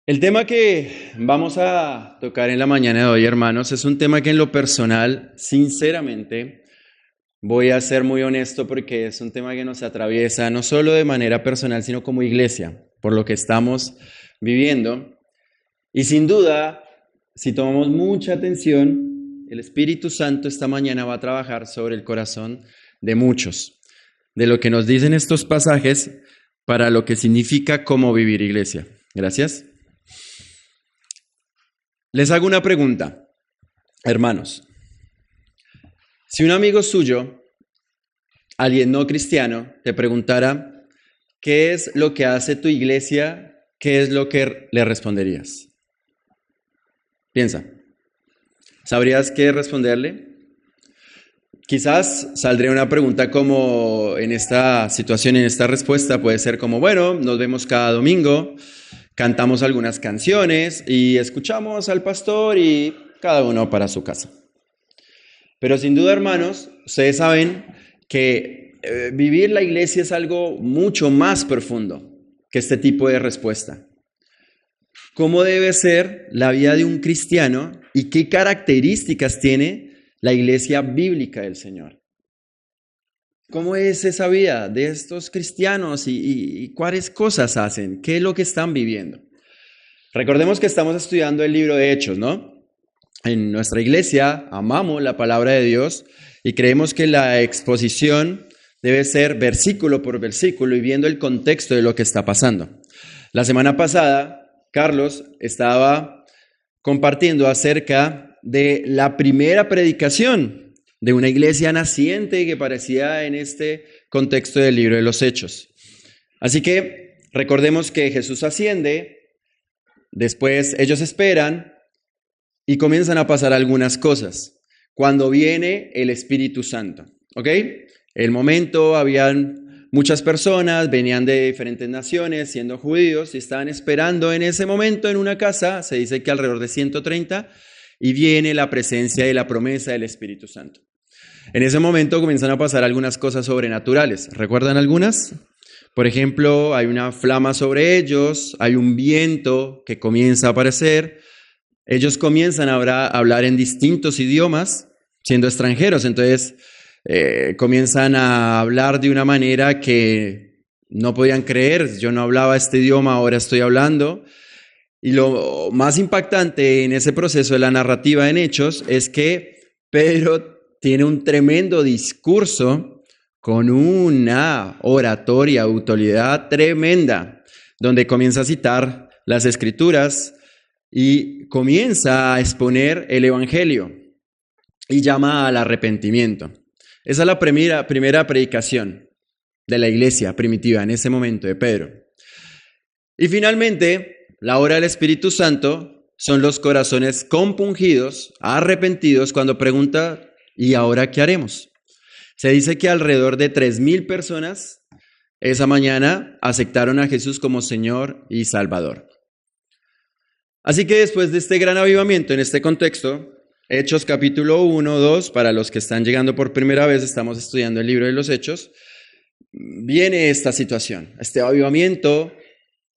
El tema que vamos a tocar en la mañana de hoy, hermanos, es un tema que en lo personal, sinceramente, voy a ser muy honesto porque es un tema que nos atraviesa no solo de manera personal, sino como iglesia, por lo que estamos viviendo. Y sin duda, si tomamos mucha atención, el Espíritu Santo esta mañana va a trabajar sobre el corazón de muchos, de lo que nos dicen estos pasajes para lo que significa cómo vivir iglesia. Gracias. Les hago una pregunta, hermanos. Si un amigo suyo, alguien no cristiano, te preguntara qué es lo que hace tu iglesia, ¿qué es lo que le responderías? Piensa, ¿sabrías qué responderle? Quizás saldría una pregunta como en esta situación, en esta respuesta, puede ser como, bueno, nos vemos cada domingo, cantamos algunas canciones y escuchamos al pastor y cada uno para su casa. Pero sin duda, hermanos, ustedes saben que vivir la iglesia es algo mucho más profundo que este tipo de respuesta. ¿Cómo debe ser la vida de un cristiano y qué características tiene la iglesia bíblica del Señor? ¿Cómo es esa vida de estos cristianos y cuáles cosas hacen? ¿Qué es lo que están viviendo? Recordemos que estamos estudiando el libro de Hechos, ¿no? En nuestra iglesia amamos la palabra de Dios y creemos que la exposición debe ser versículo por versículo y viendo el contexto de lo que está pasando. La semana pasada, Carlos estaba compartiendo acerca de la primera predicación de una iglesia naciente que parecía en este contexto del libro de los Hechos. Así que recordemos que Jesús asciende, después ellos esperan y comienzan a pasar algunas cosas. Cuando viene el Espíritu Santo, ¿ok? El momento, habían muchas personas, venían de diferentes naciones, siendo judíos, y estaban esperando en ese momento en una casa, se dice que alrededor de 130, y viene la presencia y la promesa del Espíritu Santo. En ese momento comienzan a pasar algunas cosas sobrenaturales. ¿Recuerdan algunas? Por ejemplo, hay una flama sobre ellos, hay un viento que comienza a aparecer. Ellos comienzan a hablar en distintos idiomas, siendo extranjeros, entonces comienzan a hablar de una manera que no podían creer. Yo no hablaba este idioma, ahora estoy hablando. Y lo más impactante en ese proceso de la narrativa en Hechos es que Pedro tiene un tremendo discurso con una oratoria, autoridad tremenda, donde comienza a citar las Escrituras y comienza a exponer el Evangelio y llama al arrepentimiento. Esa es la primera predicación de la iglesia primitiva en ese momento de Pedro. Y finalmente, la obra del Espíritu Santo son los corazones compungidos, arrepentidos, cuando pregunta, ¿y ahora qué haremos? Se dice que alrededor de 3,000 personas esa mañana aceptaron a Jesús como Señor y Salvador. Así que después de este gran avivamiento en este contexto, Hechos capítulo 1, 2, para los que están llegando por primera vez, estamos estudiando el libro de los Hechos, viene esta situación, este avivamiento,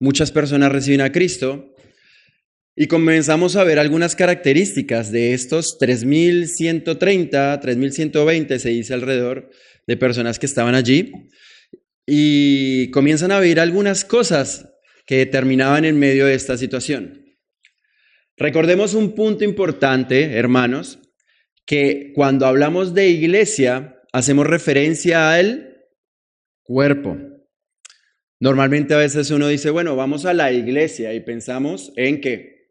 muchas personas reciben a Cristo y comenzamos a ver algunas características de estos 3,130, 3,120, se dice alrededor, de personas que estaban allí y comienzan a ver algunas cosas que determinaban en medio de esta situación. Recordemos un punto importante, hermanos, que cuando hablamos de iglesia, hacemos referencia al cuerpo. Normalmente a veces uno dice, bueno, vamos a la iglesia y pensamos ¿en qué?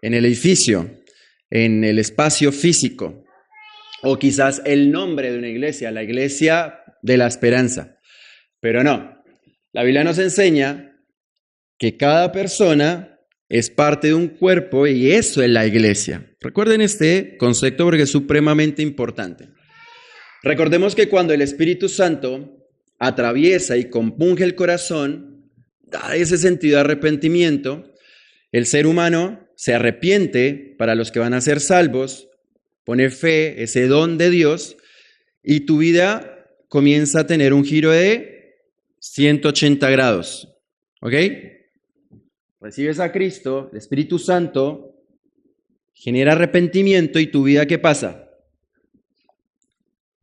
En el edificio, en el espacio físico, o quizás el nombre de una iglesia, la iglesia de la esperanza. Pero no, la Biblia nos enseña que cada persona es parte de un cuerpo y eso es la iglesia. Recuerden este concepto porque es supremamente importante. Recordemos que cuando el Espíritu Santo atraviesa y compunge el corazón, da ese sentido de arrepentimiento, el ser humano se arrepiente para los que van a ser salvos, pone fe, ese don de Dios, y tu vida comienza a tener un giro de 180 grados. ¿Ok? recibes a Cristo, el Espíritu Santo genera arrepentimiento y tu vida, ¿qué pasa?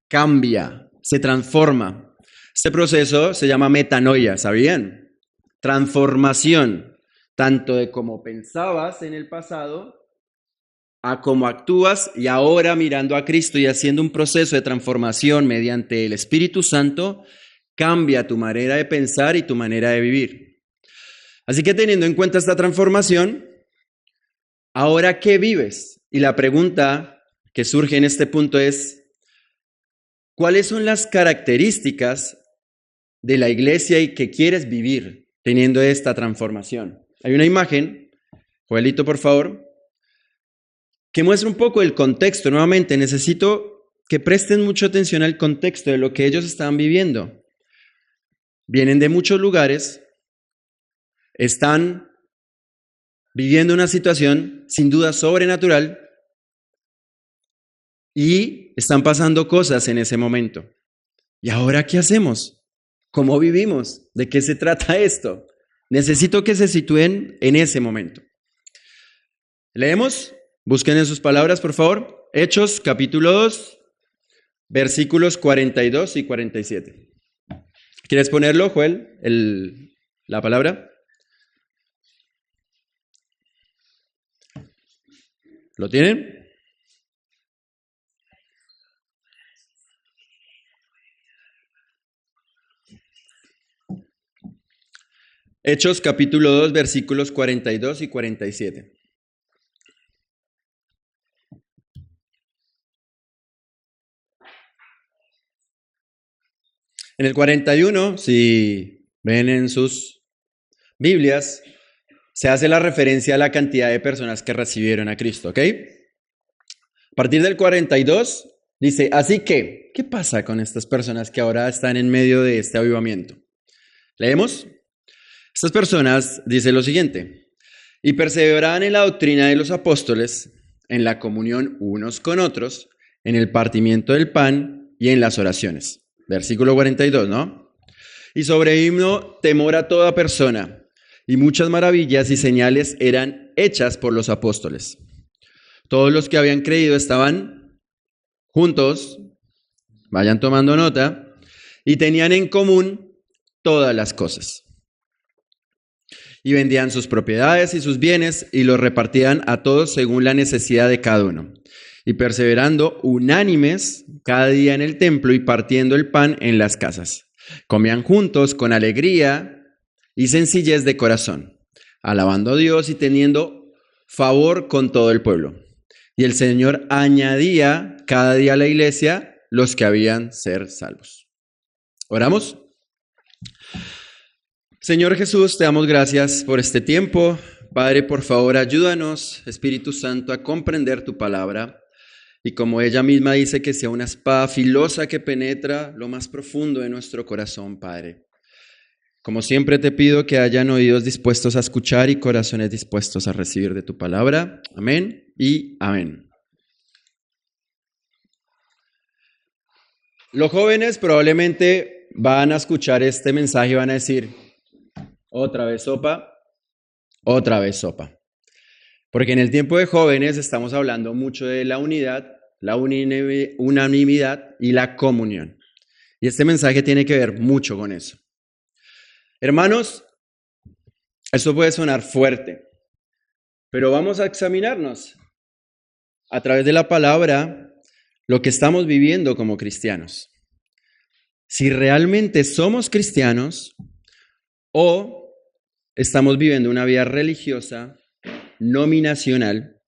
Cambia, se transforma. Este proceso se llama metanoia, ¿sabían? Transformación, tanto de cómo pensabas en el pasado a cómo actúas y ahora mirando a Cristo y haciendo un proceso de transformación mediante el Espíritu Santo, cambia tu manera de pensar y tu manera de vivir. Así que teniendo en cuenta esta transformación, ¿ahora qué vives? Y la pregunta que surge en este punto es, ¿cuáles son las características de la iglesia y que quieres vivir teniendo esta transformación? Hay una imagen, Joelito, por favor, que muestra un poco el contexto. Nuevamente, necesito que presten mucha atención al contexto de lo que ellos estaban viviendo. Vienen de muchos lugares, están viviendo una situación sin duda sobrenatural y están pasando cosas en ese momento. ¿Y ahora qué hacemos? ¿Cómo vivimos? ¿De qué se trata esto? Necesito que se sitúen en ese momento. Leemos, busquen en sus palabras, por favor, Hechos capítulo 2, versículos 42 y 47. ¿Quieres ponerlo, Joel, la palabra? ¿Lo tienen? Hechos capítulo 2, versículos 42 y 47. En el 41, si ven en sus Biblias, se hace la referencia a la cantidad de personas que recibieron a Cristo, ¿ok? A partir del 42 dice, así que, ¿qué pasa con estas personas que ahora están en medio de este avivamiento? Leemos. Estas personas dicen lo siguiente, y perseveraban en la doctrina de los apóstoles, en la comunión unos con otros, en el partimiento del pan y en las oraciones. Versículo 42, ¿no? Y sobrevino temor a toda persona, y muchas maravillas y señales eran hechas por los apóstoles. Todos los que habían creído estaban juntos, vayan tomando nota, y tenían en común todas las cosas. Y vendían sus propiedades y sus bienes y los repartían a todos según la necesidad de cada uno. Y perseverando unánimes cada día en el templo y partiendo el pan en las casas. Comían juntos con alegría y sencillez de corazón, alabando a Dios y teniendo favor con todo el pueblo. Y el Señor añadía cada día a la iglesia los que habían ser salvos. ¿Oramos? Señor Jesús, te damos gracias por este tiempo. Padre, por favor, ayúdanos, Espíritu Santo, a comprender tu palabra. Y como ella misma dice, que sea una espada filosa que penetra lo más profundo de nuestro corazón, Padre. Como siempre te pido que hayan oídos dispuestos a escuchar y corazones dispuestos a recibir de tu palabra. Amén y amén. Los jóvenes probablemente van a escuchar este mensaje y van a decir, otra vez sopa, otra vez sopa. Porque en el tiempo de jóvenes estamos hablando mucho de la unidad, la unanimidad y la comunión. Y este mensaje tiene que ver mucho con eso. Hermanos, esto puede sonar fuerte, pero vamos a examinarnos a través de la palabra lo que estamos viviendo como cristianos. Si realmente somos cristianos o estamos viviendo una vida religiosa, nominacional,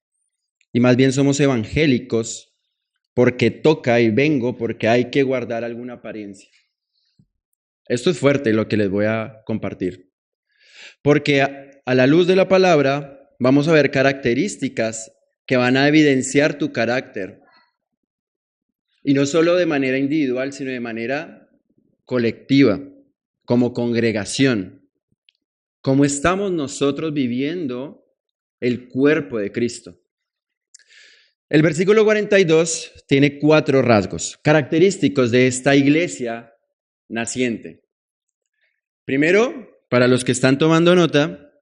y más bien somos evangélicos porque toca y vengo porque hay que guardar alguna apariencia. Esto es fuerte lo que les voy a compartir. Porque a la luz de la palabra vamos a ver características que van a evidenciar tu carácter. Y no solo de manera individual, sino de manera colectiva, como congregación. ¿Cómo estamos nosotros viviendo el cuerpo de Cristo? El versículo 42 tiene 4 rasgos característicos de esta iglesia naciente. Primero, para los que están tomando nota,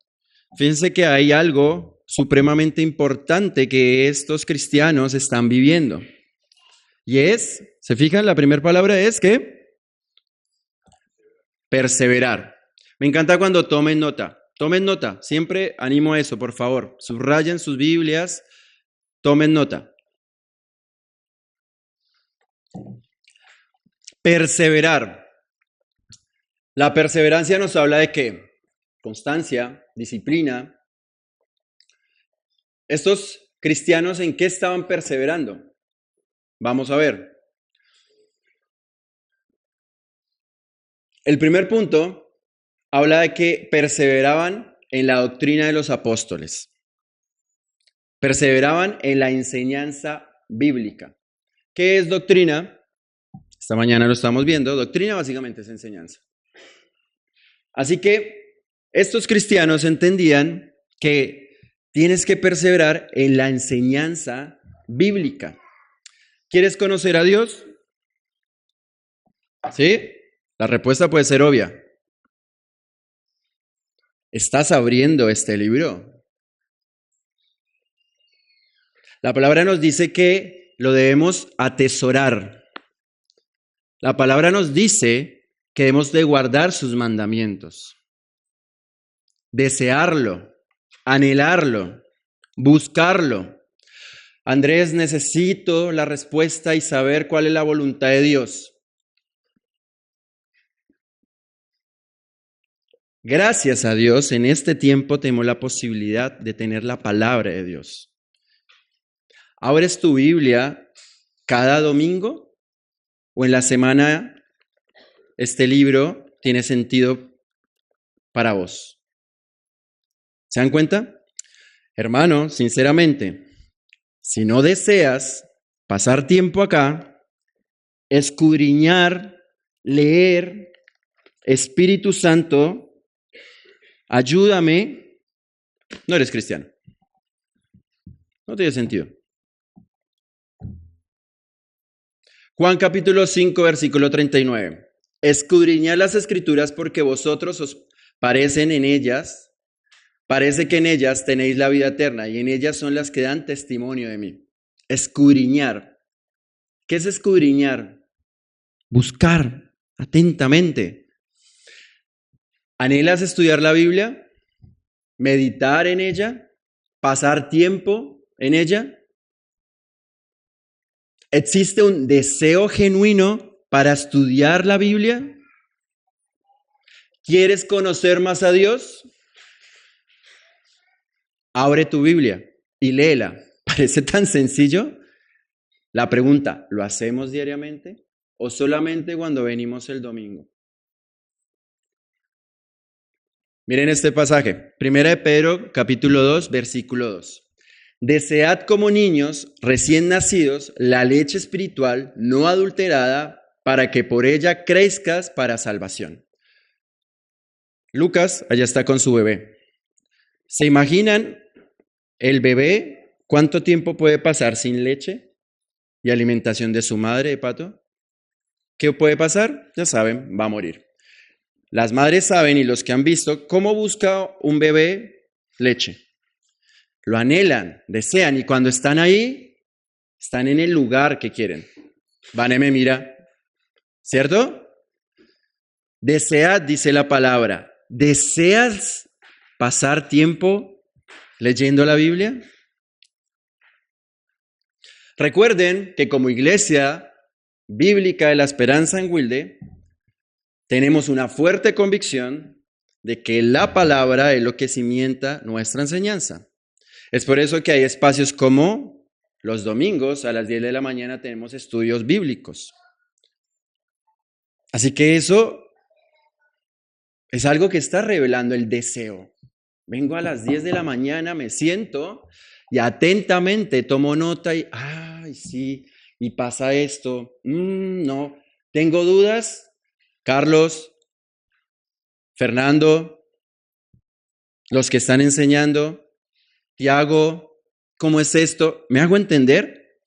fíjense que hay algo supremamente importante que estos cristianos están viviendo. Y es, ¿se fijan? La primera palabra es que perseverar. Me encanta cuando tomen nota. Tomen nota. Siempre animo a eso, por favor. Subrayen sus Biblias. Tomen nota. Perseverar. La perseverancia nos habla de qué? Constancia, disciplina. Estos cristianos, ¿en qué estaban perseverando? Vamos a ver. El primer punto habla de que perseveraban en la doctrina de los apóstoles. Perseveraban en la enseñanza bíblica. ¿Qué es doctrina? Esta mañana lo estamos viendo. Doctrina básicamente es enseñanza. Así que estos cristianos entendían que tienes que perseverar en la enseñanza bíblica. ¿Quieres conocer a Dios? ¿Sí? La respuesta puede ser obvia. ¿Estás abriendo este libro? La palabra nos dice que lo debemos atesorar. La palabra nos dice que debemos de guardar sus mandamientos, desearlo, anhelarlo, buscarlo. Andrés, necesito la respuesta y saber cuál es la voluntad de Dios. Gracias a Dios, en este tiempo tenemos la posibilidad de tener la palabra de Dios. ¿Abres tu Biblia cada domingo o en la semana este libro tiene sentido para vos? ¿Se dan cuenta? Hermano, sinceramente, si no deseas pasar tiempo acá, escudriñar, leer, Espíritu Santo, ayúdame, no eres cristiano. No tiene sentido. Juan capítulo 5, versículo 39. Escudriñad las Escrituras porque vosotros os parece que en ellas tenéis la vida eterna y en ellas son las que dan testimonio de mí. Escudriñar. ¿Qué es escudriñar? Buscar atentamente. ¿Anhelas estudiar la Biblia? ¿Meditar en ella? ¿Pasar tiempo en ella? ¿Existe un deseo genuino para estudiar la Biblia? ¿Quieres conocer más a Dios? Abre tu Biblia y léela. ¿Parece tan sencillo? La pregunta, ¿lo hacemos diariamente o solamente cuando venimos el domingo? Miren este pasaje, 1 Pedro capítulo 2, versículo 2. Desead como niños recién nacidos la leche espiritual no adulterada para que por ella crezcas para salvación. Lucas allá está con su bebé. ¿Se imaginan el bebé cuánto tiempo puede pasar sin leche y alimentación de su madre de pato? ¿Qué puede pasar? Ya saben, va a morir. Las madres saben y los que han visto cómo busca un bebé leche. Lo anhelan, desean y cuando están ahí, están en el lugar que quieren. Vane me mira, ¿cierto? Desead, dice la palabra. ¿Deseas pasar tiempo leyendo la Biblia? Recuerden que como Iglesia Bíblica de la Esperanza en Wilde, tenemos una fuerte convicción de que la palabra es lo que cimienta nuestra enseñanza. Es por eso que hay espacios como los domingos a las 10 de la mañana tenemos estudios bíblicos. Así que eso es algo que está revelando el deseo. Vengo a las 10 de la mañana, me siento y atentamente tomo nota y, ay, sí, y pasa esto. No, tengo dudas. Carlos, Fernando, los que están enseñando, Tiago, ¿cómo es esto? ¿Me hago entender?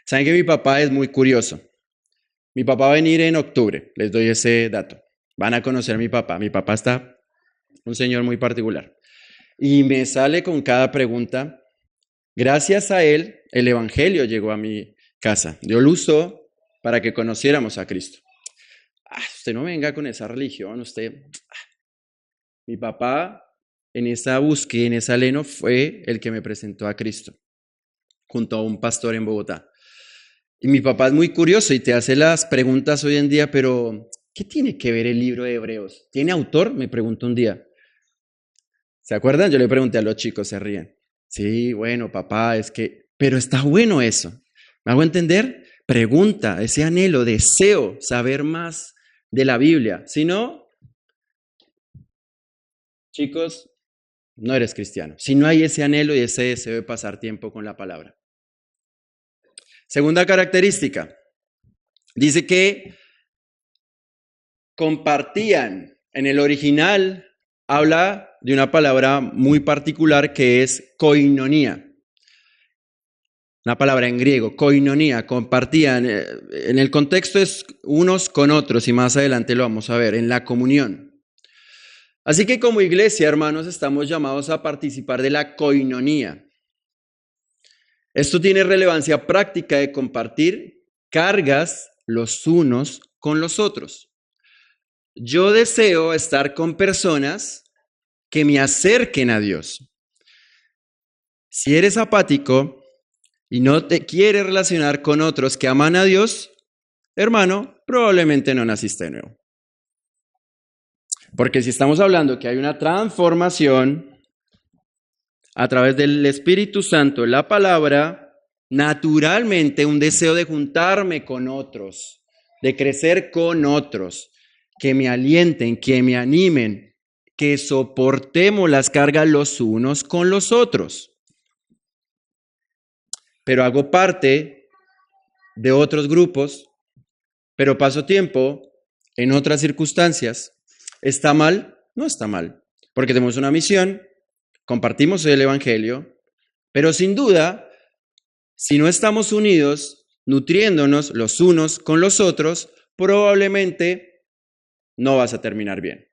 Saben que mi papá es muy curioso. Mi papá va a venir en octubre, les doy ese dato. Van a conocer a mi papá. Mi papá está un señor muy particular. Y me sale con cada pregunta. Gracias a él, el evangelio llegó a mi casa. Dios lo usó para que conociéramos a Cristo. Usted no venga con esa religión, usted... Mi papá en esa búsqueda, en ese aleno, fue el que me presentó a Cristo, junto a un pastor en Bogotá. Y mi papá es muy curioso y te hace las preguntas hoy en día, pero ¿qué tiene que ver el libro de Hebreos? ¿Tiene autor? Me preguntó un día. ¿Se acuerdan? Yo le pregunté a los chicos, se ríen. Sí, bueno, papá, es que... Pero está bueno eso. ¿Me hago entender? Pregunta, ese anhelo, deseo saber más de la Biblia. Si no, chicos, no eres cristiano. Si no hay ese anhelo y ese deseo de pasar tiempo con la palabra. Segunda característica. Dice que compartían. En el original habla de una palabra muy particular que es koinonía. Una palabra en griego, koinonía, compartían. En el contexto es unos con otros y más adelante lo vamos a ver, en la comunión. Así que como iglesia, hermanos, estamos llamados a participar de la koinonía. Esto tiene relevancia práctica de compartir cargas los unos con los otros. Yo deseo estar con personas que me acerquen a Dios. Si eres apático y no te quieres relacionar con otros que aman a Dios, hermano, probablemente no naciste de nuevo. Porque si estamos hablando que hay una transformación a través del Espíritu Santo, la palabra, naturalmente un deseo de juntarme con otros, de crecer con otros, que me alienten, que me animen, que soportemos las cargas los unos con los otros. Pero hago parte de otros grupos, pero paso tiempo en otras circunstancias. ¿Está mal? No está mal, porque tenemos una misión, compartimos el evangelio, pero sin duda, si no estamos unidos, nutriéndonos los unos con los otros, probablemente no vas a terminar bien.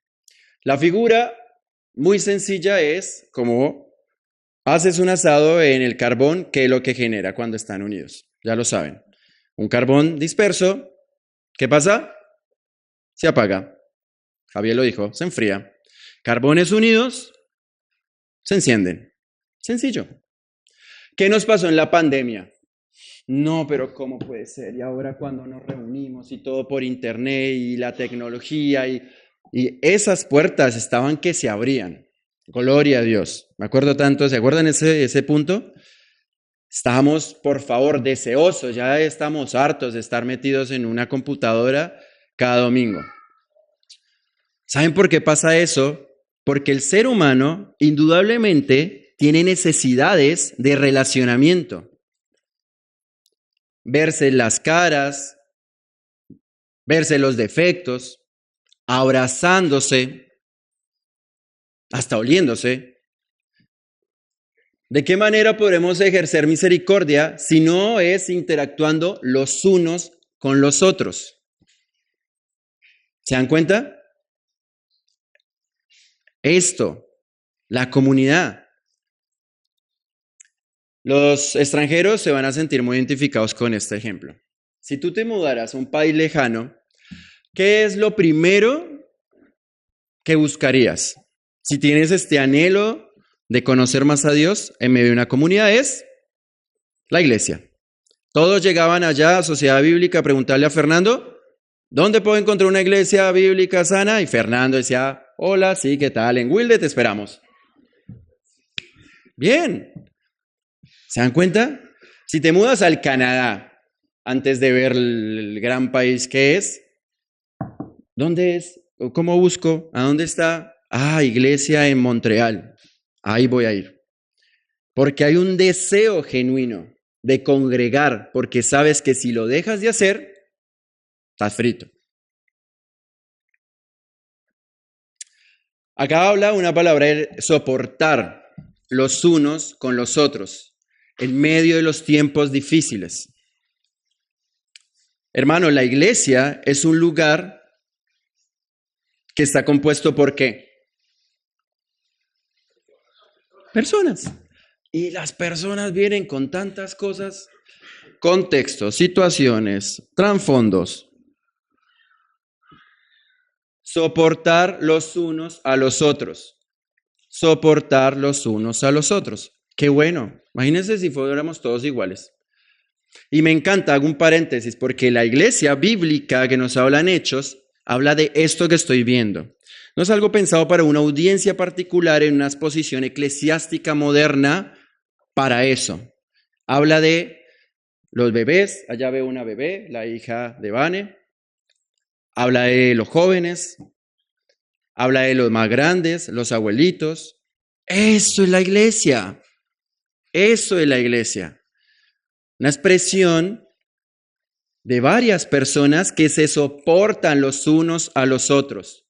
La figura muy sencilla es como haces un asado en el carbón, que es lo que genera cuando están unidos. Ya lo saben. Un carbón disperso, ¿qué pasa? Se apaga. Javier lo dijo, se enfría. Carbones unidos, se encienden. Sencillo. ¿Qué nos pasó en la pandemia? No, pero ¿cómo puede ser? Y ahora cuando nos reunimos y todo por internet y la tecnología y esas puertas estaban que se abrían. Gloria a Dios. Me acuerdo tanto, ¿se acuerdan ese punto? Estábamos, por favor, deseosos, ya estamos hartos de estar metidos en una computadora cada domingo. ¿Saben por qué pasa eso? Porque el ser humano indudablemente tiene necesidades de relacionamiento. Verse las caras, verse los defectos, abrazándose, hasta oliéndose. ¿De qué manera podremos ejercer misericordia si no es interactuando los unos con los otros? ¿Se dan cuenta? Esto, la comunidad. Los extranjeros se van a sentir muy identificados con este ejemplo. Si tú te mudaras a un país lejano, ¿qué es lo primero que buscarías? Si tienes este anhelo de conocer más a Dios en medio de una comunidad, es la iglesia. Todos llegaban allá a Sociedad Bíblica a preguntarle a Fernando, ¿dónde puedo encontrar una iglesia bíblica sana? Y Fernando decía, hola, sí, ¿qué tal? En Wilde te esperamos. Bien. ¿Se dan cuenta? Si te mudas al Canadá, antes de ver el gran país que es, ¿dónde es? ¿Cómo busco? ¿A dónde está? Iglesia en Montreal. Ahí voy a ir. Porque hay un deseo genuino de congregar, porque sabes que si lo dejas de hacer, estás frito. Acá habla una palabra de soportar los unos con los otros en medio de los tiempos difíciles. Hermano, la iglesia es un lugar que está compuesto ¿por qué? personas. Y las personas vienen con tantas cosas, contextos, situaciones, trasfondos. Soportar los unos a los otros. Soportar los unos a los otros. Qué bueno. Imagínense si fuéramos todos iguales. Y me encanta, hago un paréntesis, porque la iglesia bíblica que nos habla en Hechos, habla de esto que estoy viendo. No es algo pensado para una audiencia particular en una exposición eclesiástica moderna para eso. Habla de los bebés, allá veo una bebé, la hija de Vane. Habla de los jóvenes, habla de los más grandes, los abuelitos. Eso es la iglesia. Eso es la iglesia. Una expresión de varias personas que se soportan los unos a los otros.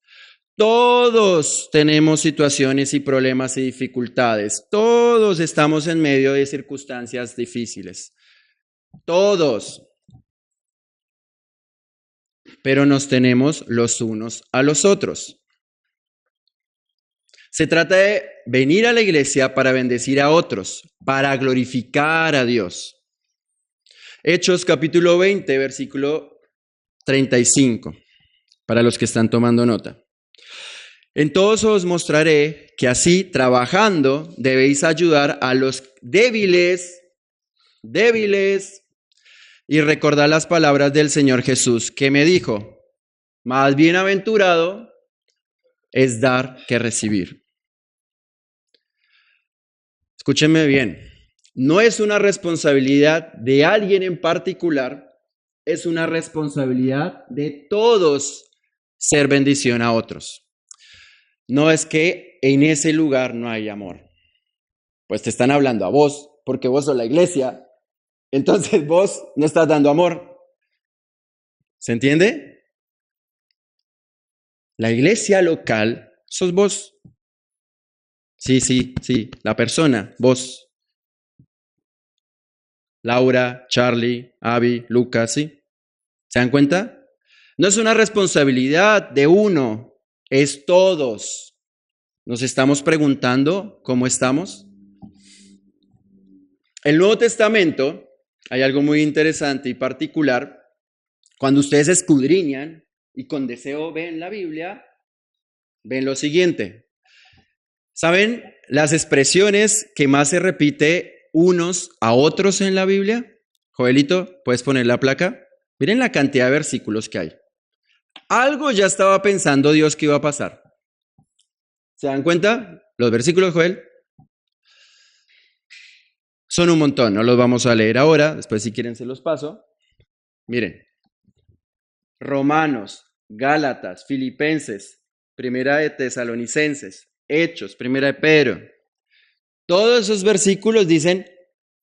Todos tenemos situaciones y problemas y dificultades. Todos estamos en medio de circunstancias difíciles. Todos. Pero nos tenemos los unos a los otros. Se trata de venir a la iglesia para bendecir a otros, para glorificar a Dios. Hechos capítulo 20, versículo 35, para los que están tomando nota. En todos os mostraré que así, trabajando, debéis ayudar a los débiles, y recordar las palabras del Señor Jesús, que me dijo, más bienaventurado es dar que recibir. Escúchenme bien, no es una responsabilidad de alguien en particular, es una responsabilidad de todos ser bendición a otros. No es que en ese lugar no hay amor. Pues te están hablando a vos, porque vos sos la iglesia. Entonces vos no estás dando amor. ¿Se entiende? La iglesia local sos vos. Sí, la persona, vos. Laura, Charlie, Abby, Lucas, ¿sí? ¿Se dan cuenta? No es una responsabilidad de uno, es todos. Nos estamos preguntando cómo estamos. El Nuevo Testamento, hay algo muy interesante y particular. Cuando ustedes escudriñan y con deseo ven la Biblia, ven lo siguiente. ¿Saben las expresiones que más se repite unos a otros en la Biblia? Joelito, ¿puedes poner la placa? Miren la cantidad de versículos que hay. Algo ya estaba pensando Dios que iba a pasar. ¿Se dan cuenta? Los versículos, Joel, son un montón. No los vamos a leer ahora. Después, si quieren, se los paso. Miren. Romanos, Gálatas, Filipenses, Primera de Tesalonicenses, Hechos, Primera de Pedro. Todos esos versículos dicen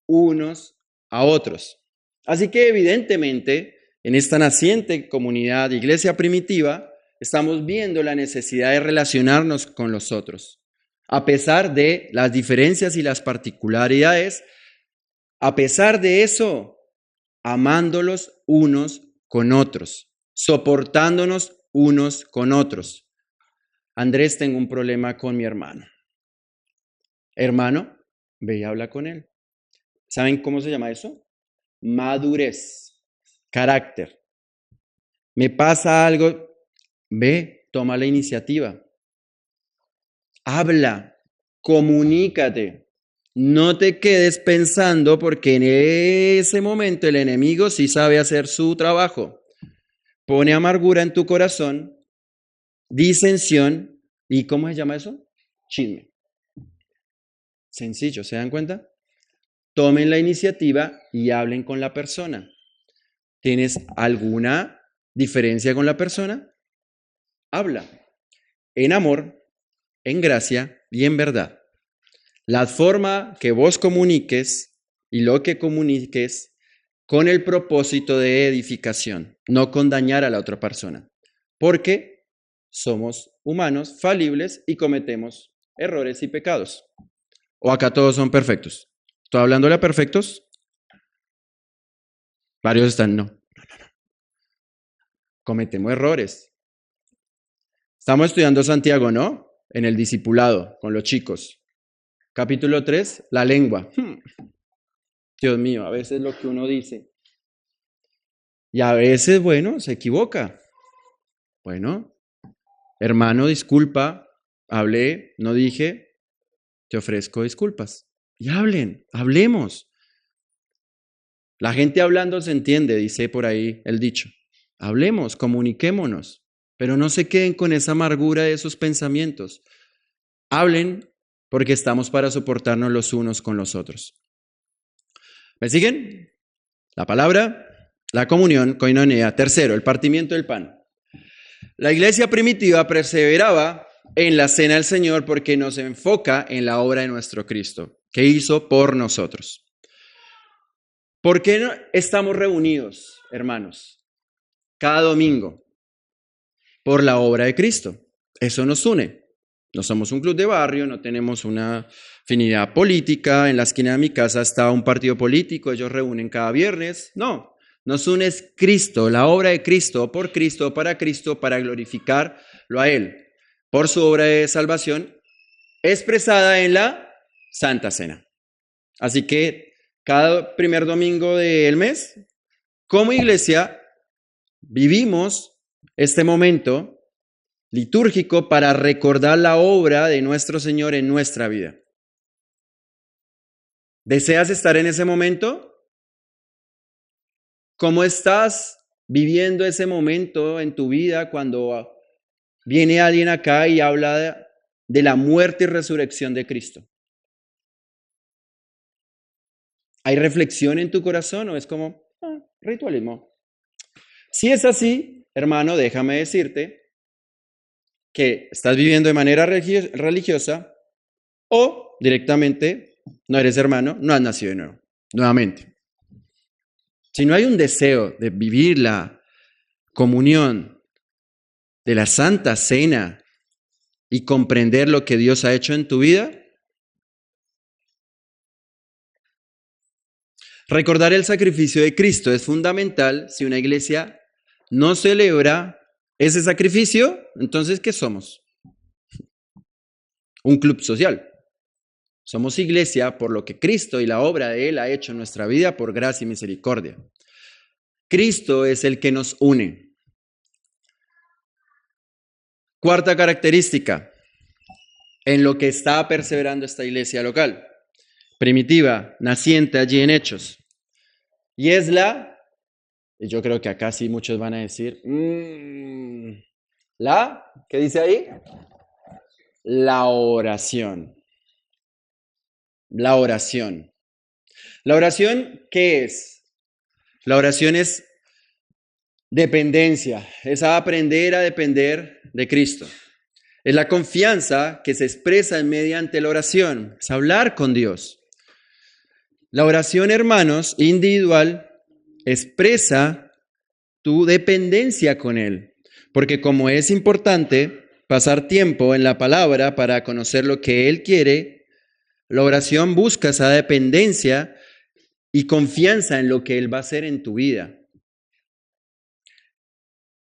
unos a otros. Así que evidentemente en esta naciente comunidad, iglesia primitiva, estamos viendo la necesidad de relacionarnos con los otros. A pesar de las diferencias y las particularidades, a pesar de eso, amándolos unos con otros, soportándonos unos con otros. Andrés, tengo un problema con mi hermano. Hermano, ve y habla con él. ¿Saben cómo se llama eso? Madurez, carácter. Me pasa algo, ve, toma la iniciativa. Habla, comunícate. No te quedes pensando porque en ese momento el enemigo sí sabe hacer su trabajo. Pone amargura en tu corazón, disensión y ¿cómo se llama eso? Chisme. Sencillo, ¿se dan cuenta? Tomen la iniciativa y hablen con la persona. ¿Tienes alguna diferencia con la persona? Habla en amor, en gracia y en verdad. La forma que vos comuniques y lo que comuniques con el propósito de edificación, no con dañar a la otra persona. Porque somos humanos, falibles y cometemos errores y pecados. ¿O acá todos son perfectos? ¿Estoy hablándole a perfectos? Varios están, no. Cometemos errores. Estamos estudiando Santiago, ¿no? En el discipulado, con los chicos. Capítulo 3, la lengua. Dios mío, a veces lo que uno dice. Y a veces, bueno, se equivoca. Bueno, hermano, disculpa, hablé, no dije, te ofrezco disculpas. Y hablemos. La gente hablando se entiende, dice por ahí el dicho. Hablemos, comuniquémonos, pero no se queden con esa amargura de esos pensamientos. Hablen porque estamos para soportarnos los unos con los otros. ¿Me siguen? La palabra, la comunión, koinonia. Tercero, el partimiento del pan. La iglesia primitiva perseveraba en la cena del Señor porque nos enfoca en la obra de nuestro Cristo, que hizo por nosotros. ¿Por qué no estamos reunidos, hermanos, cada domingo? Por la obra de Cristo. Eso nos une. No somos un club de barrio, no tenemos una afinidad política. En la esquina de mi casa está un partido político, ellos reúnen cada viernes. No, nos une es Cristo, la obra de Cristo, por Cristo, para glorificarlo a Él, por su obra de salvación, expresada en la Santa Cena. Así que cada primer domingo del mes, como iglesia, vivimos este momento litúrgico para recordar la obra de nuestro Señor en nuestra vida. ¿Deseas estar en ese momento? ¿Cómo estás viviendo ese momento en tu vida cuando viene alguien acá y habla de la muerte y resurrección de Cristo? ¿Hay reflexión en tu corazón o es como ritualismo? Si es así, hermano, déjame decirte que estás viviendo de manera religiosa o directamente no eres hermano, no has nacido de nuevo, nuevamente. Si no hay un deseo de vivir la comunión de la Santa Cena y comprender lo que Dios ha hecho en tu vida, recordar el sacrificio de Cristo es fundamental. Si una iglesia no celebra ese sacrificio, entonces, ¿qué somos? Un club social. Somos iglesia por lo que Cristo y la obra de Él ha hecho en nuestra vida por gracia y misericordia. Cristo es el que nos une. Cuarta característica, en lo que está perseverando esta iglesia local, primitiva, naciente allí en Hechos. Y es y yo creo que acá sí muchos van a decir, ¿qué dice ahí? La oración. La oración. ¿La oración qué es? La oración es dependencia, es aprender a depender de Cristo. Es la confianza que se expresa mediante la oración, es hablar con Dios. La oración, hermanos, individual, expresa tu dependencia con Él, porque como es importante pasar tiempo en la palabra para conocer lo que Él quiere, la oración busca esa dependencia y confianza en lo que Él va a hacer en tu vida.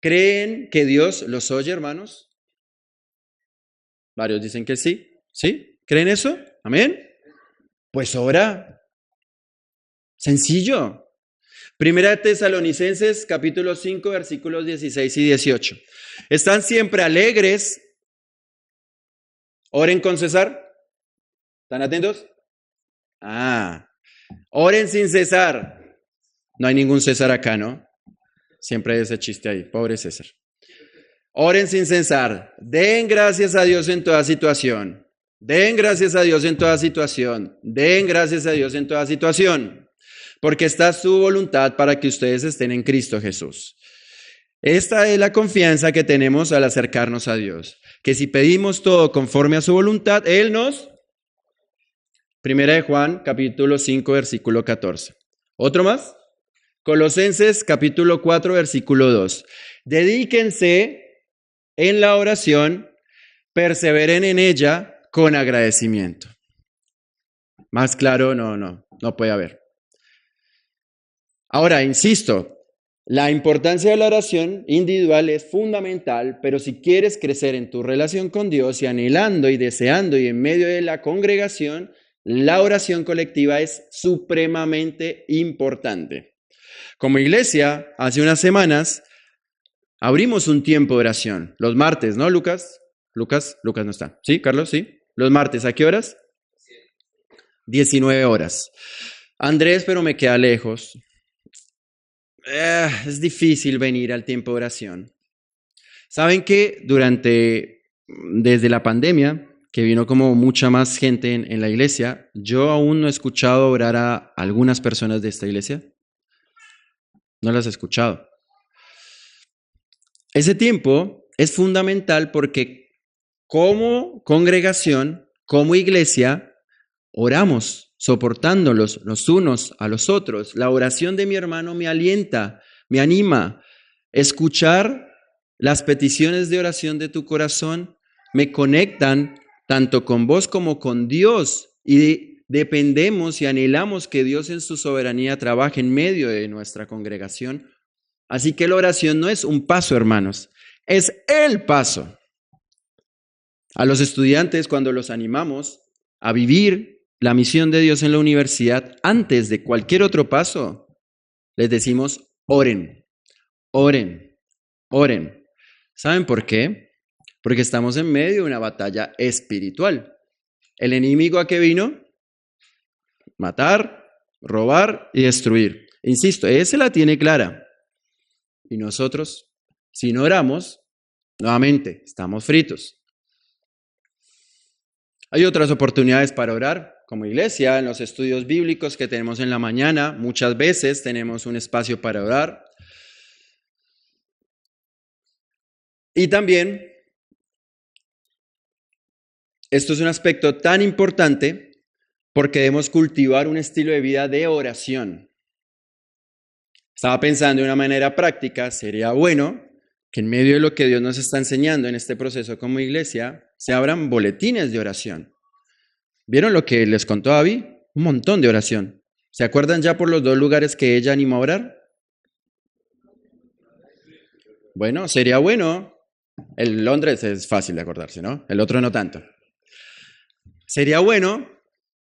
¿Creen que Dios los oye, hermanos? Varios dicen que sí. ¿Sí? ¿Creen eso? ¿Amén? Pues ora. Sencillo. Primera de Tesalonicenses, capítulo 5, versículos 16 y 18. ¿Están siempre alegres? ¿Oren con cesar? ¿Están atentos? Oren sin cesar. No hay ningún César acá, ¿no? Siempre hay ese chiste ahí, pobre César. Oren sin cesar. Den gracias a Dios en toda situación. Den gracias a Dios en toda situación. Den gracias a Dios en toda situación. Porque esta es su voluntad para que ustedes estén en Cristo Jesús. Esta es la confianza que tenemos al acercarnos a Dios. Que si pedimos todo conforme a su voluntad, Él nos... Primera de Juan, capítulo 5, versículo 14. ¿Otro más? Colosenses, capítulo 4, versículo 2. Dedíquense en la oración, perseveren en ella con agradecimiento. Más claro, no puede haber. Ahora, insisto, la importancia de la oración individual es fundamental, pero si quieres crecer en tu relación con Dios y anhelando y deseando y en medio de la congregación, La oración colectiva es supremamente importante. Como iglesia, hace unas semanas abrimos un tiempo de oración, los martes, ¿no, Lucas? Lucas no está. ¿Sí, Carlos? Sí. Los martes, ¿a qué horas? 19 horas. Andrés, pero me queda lejos. Es difícil venir al tiempo de oración. ¿Saben que desde la pandemia, que vino como mucha más gente en la iglesia, yo aún no he escuchado orar a algunas personas de esta iglesia? No las he escuchado. Ese tiempo es fundamental porque como congregación, como iglesia, oramos soportándolos los unos a los otros. La oración de mi hermano me alienta, me anima. Escuchar las peticiones de oración de tu corazón me conectan tanto con vos como con Dios y dependemos y anhelamos que Dios en su soberanía trabaje en medio de nuestra congregación. Así que la oración no es un paso, hermanos, es el paso. A los estudiantes, cuando los animamos a vivir la misión de Dios en la universidad, antes de cualquier otro paso, les decimos, oren, oren, oren. ¿Saben por qué? Porque estamos en medio de una batalla espiritual. ¿El enemigo a qué vino? Matar, robar y destruir. Insisto, ese la tiene clara. Y nosotros, si no oramos, nuevamente, estamos fritos. Hay otras oportunidades para orar, como iglesia, en los estudios bíblicos que tenemos en la mañana. Muchas veces tenemos un espacio para orar. Y también, esto es un aspecto tan importante porque debemos cultivar un estilo de vida de oración. Estaba pensando de una manera práctica, sería bueno que en medio de lo que Dios nos está enseñando en este proceso como iglesia, se abran boletines de oración. ¿Vieron lo que les contó Abby? Un montón de oración. ¿Se acuerdan ya por los 2 lugares que ella animó a orar? Bueno, sería bueno. El Londres es fácil de acordarse, ¿no? El otro no tanto. Sería bueno,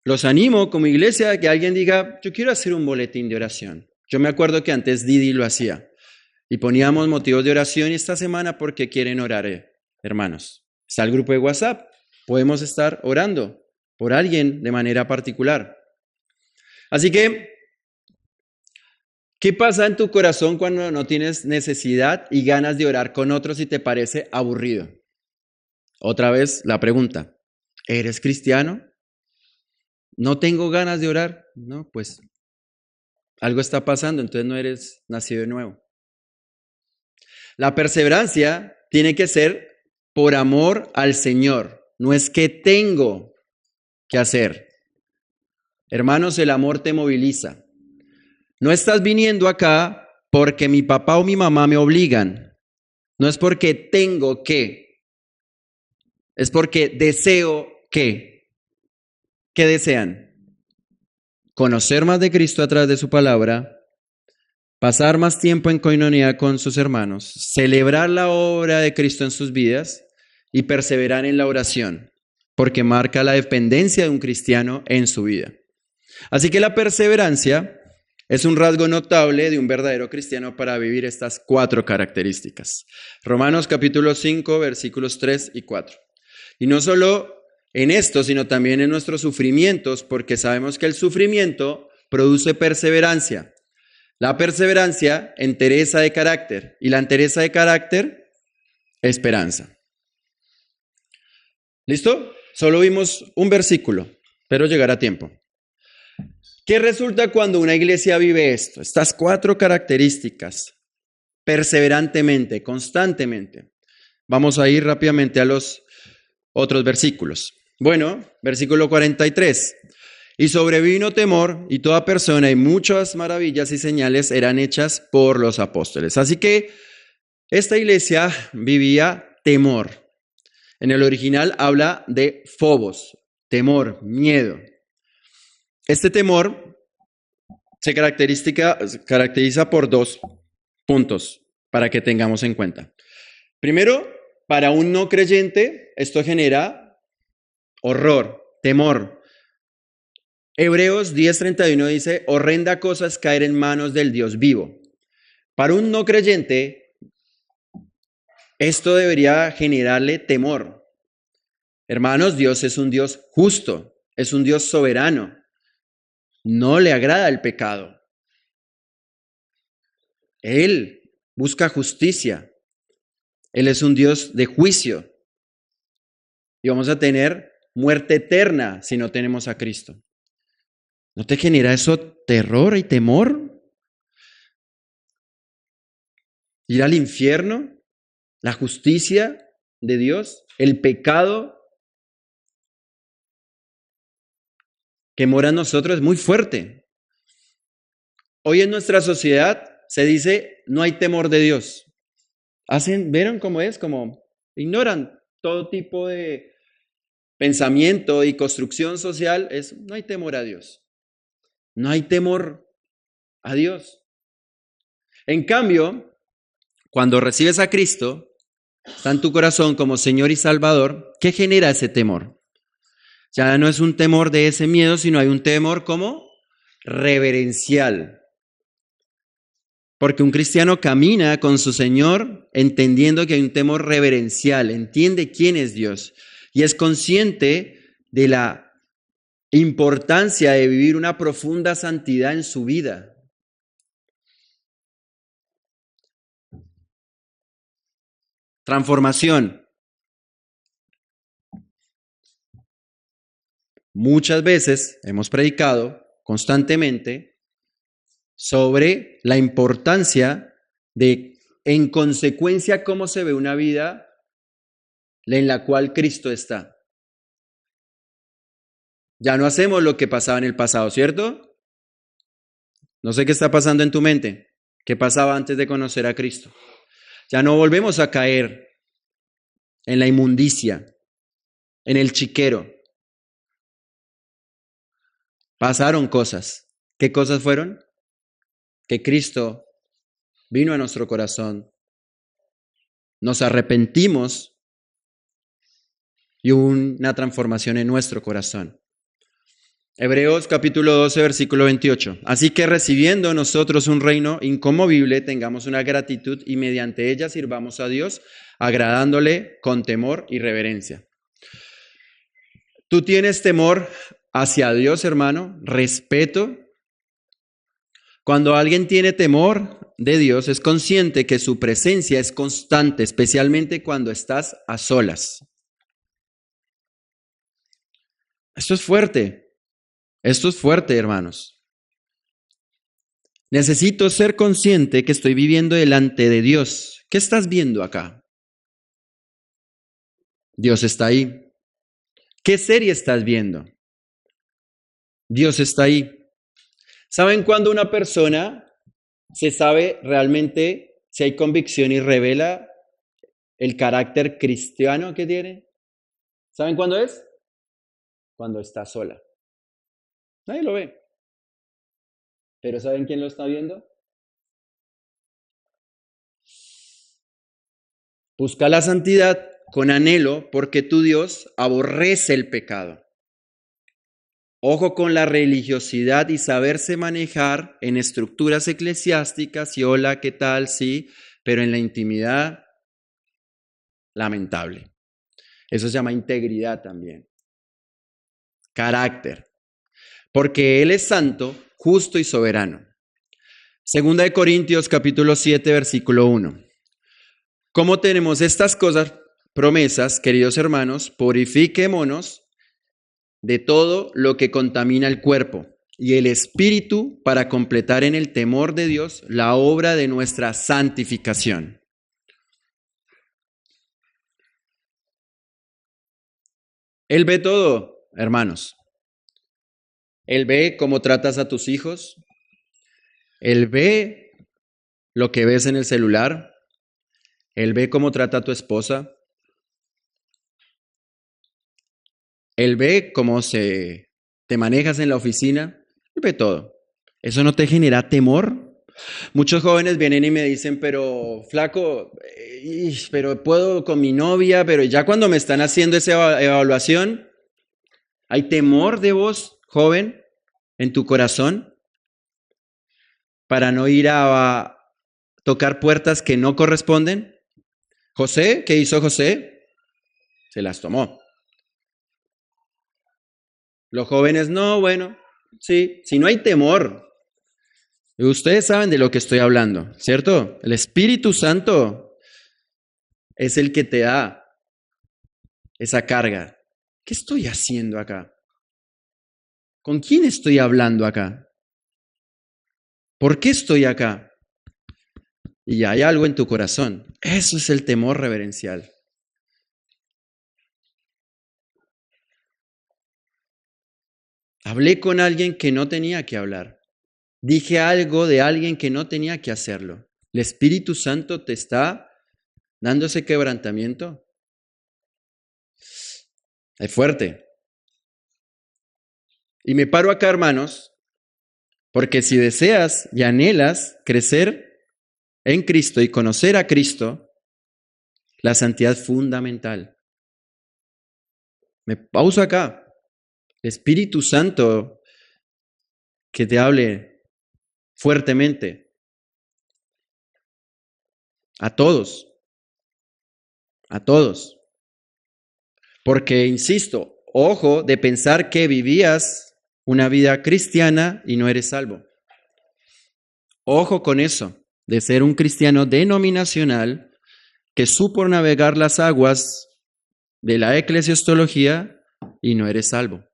los animo como iglesia a que alguien diga, yo quiero hacer un boletín de oración. Yo me acuerdo que antes Didi lo hacía y poníamos motivos de oración y esta semana ¿por qué quieren orar, hermanos? Está el grupo de WhatsApp, podemos estar orando por alguien de manera particular. Así que, ¿qué pasa en tu corazón cuando no tienes necesidad y ganas de orar con otros y te parece aburrido? Otra vez la pregunta, ¿eres cristiano? ¿No tengo ganas de orar? No, pues algo está pasando, entonces no eres nacido de nuevo. La perseverancia tiene que ser por amor al Señor, no es que tengo que hacer. Hermanos, el amor te moviliza. No estás viniendo acá porque mi papá o mi mamá me obligan, no es porque tengo que, es porque deseo que. ¿Qué desean? Conocer más de Cristo a través de su palabra, pasar más tiempo en coinonía con sus hermanos, celebrar la obra de Cristo en sus vidas y perseverar en la oración, porque marca la dependencia de un cristiano en su vida. Así que la perseverancia es un rasgo notable de un verdadero cristiano para vivir estas 4 características. Romanos capítulo 5, versículos 3 y 4. Y no solo en esto, sino también en nuestros sufrimientos, porque sabemos que el sufrimiento produce perseverancia. La perseverancia, entereza de carácter, y la entereza de carácter, esperanza. ¿Listo? Solo vimos un versículo, pero llegará a tiempo. ¿Qué resulta cuando una iglesia vive esto? Estas 4 características, perseverantemente, constantemente. Vamos a ir rápidamente a los otros versículos. Bueno, versículo 43. Y sobrevino temor y toda persona y muchas maravillas y señales eran hechas por los apóstoles. Así que esta iglesia vivía temor. En el original habla de phobos, temor, miedo. Este temor se caracteriza por 2 puntos para que tengamos en cuenta. Primero, para un no creyente, esto genera horror, temor. Hebreos 10:31 dice, horrenda cosa es caer en manos del Dios vivo. Para un no creyente, esto debería generarle temor. Hermanos, Dios es un Dios justo, es un Dios soberano. No le agrada el pecado. Él busca justicia. Él es un Dios de juicio. Y vamos a tener muerte eterna si no tenemos a Cristo. ¿No te genera eso terror y temor? Ir al infierno, la justicia de Dios, el pecado que mora en nosotros es muy fuerte. Hoy en nuestra sociedad se dice, no hay temor de Dios. ¿Vieron cómo es? Como ignoran todo tipo de pensamiento y construcción social, no hay temor a Dios. No hay temor a Dios. En cambio, cuando recibes a Cristo, está en tu corazón como Señor y Salvador, ¿qué genera ese temor? Ya no es un temor de ese miedo, sino hay un temor como reverencial. Porque un cristiano camina con su Señor entendiendo que hay un temor reverencial, entiende quién es Dios y es consciente de la importancia de vivir una profunda santidad en su vida. Transformación. Muchas veces hemos predicado constantemente sobre la importancia de, en consecuencia, cómo se ve una vida en la cual Cristo está. Ya no hacemos lo que pasaba en el pasado, ¿cierto? No sé qué está pasando en tu mente. ¿Qué pasaba antes de conocer a Cristo? Ya no volvemos a caer en la inmundicia, en el chiquero. Pasaron cosas. ¿Qué cosas fueron? Que Cristo vino a nuestro corazón. Nos arrepentimos y hubo una transformación en nuestro corazón. Hebreos capítulo 12, versículo 28. Así que recibiendo nosotros un reino inconmovible, tengamos una gratitud y mediante ella sirvamos a Dios, agradándole con temor y reverencia. ¿Tú tienes temor hacia Dios, hermano? ¿Respeto? Cuando alguien tiene temor de Dios, es consciente que su presencia es constante, especialmente cuando estás a solas. Esto es fuerte. Esto es fuerte, hermanos. Necesito ser consciente que estoy viviendo delante de Dios. ¿Qué estás viendo acá? Dios está ahí. ¿Qué serie estás viendo? Dios está ahí. ¿Saben cuándo una persona se sabe realmente si hay convicción y revela el carácter cristiano que tiene? ¿Saben cuándo es? Cuando está sola. Nadie lo ve. ¿Pero saben quién lo está viendo? Busca la santidad con anhelo porque tu Dios aborrece el pecado. Ojo con la religiosidad y saberse manejar en estructuras eclesiásticas y hola, ¿qué tal? Sí, pero en la intimidad, lamentable. Eso se llama integridad también. Carácter. Porque Él es santo, justo y soberano. Segunda de Corintios capítulo 7, versículo 1. ¿Cómo tenemos estas cosas, promesas, queridos hermanos? Purifiquémonos de todo lo que contamina el cuerpo y el espíritu para completar en el temor de Dios la obra de nuestra santificación. Él ve todo, hermanos. Él ve cómo tratas a tus hijos. Él ve lo que ves en el celular. Él ve cómo trata a tu esposa. Él ve cómo te manejas en la oficina. Él ve todo. ¿Eso no te genera temor? Muchos jóvenes vienen y me dicen, pero flaco, pero puedo con mi novia, pero ya cuando me están haciendo esa evaluación, ¿hay temor de vos, joven? en tu corazón para no ir a tocar puertas que no corresponden? José, ¿qué hizo José? Se las tomó. Los jóvenes, no, bueno, sí, si no hay temor. Ustedes saben de lo que estoy hablando, ¿cierto? El Espíritu Santo es el que te da esa carga. ¿Qué estoy haciendo acá? ¿Con quién estoy hablando acá? ¿Por qué estoy acá? Y hay algo en tu corazón. Eso es el temor reverencial. Hablé con alguien que no tenía que hablar. Dije algo de alguien que no tenía que hacerlo. ¿El Espíritu Santo te está dando ese quebrantamiento? Es fuerte. Y me paro acá, hermanos, porque si deseas y anhelas crecer en Cristo y conocer a Cristo, la santidad es fundamental. Me pauso acá. Espíritu Santo, que te hable fuertemente a todos, porque, insisto, ojo de pensar que vivías una vida cristiana y no eres salvo. Ojo con eso, de ser un cristiano denominacional que supo navegar las aguas de la eclesiastología y no eres salvo.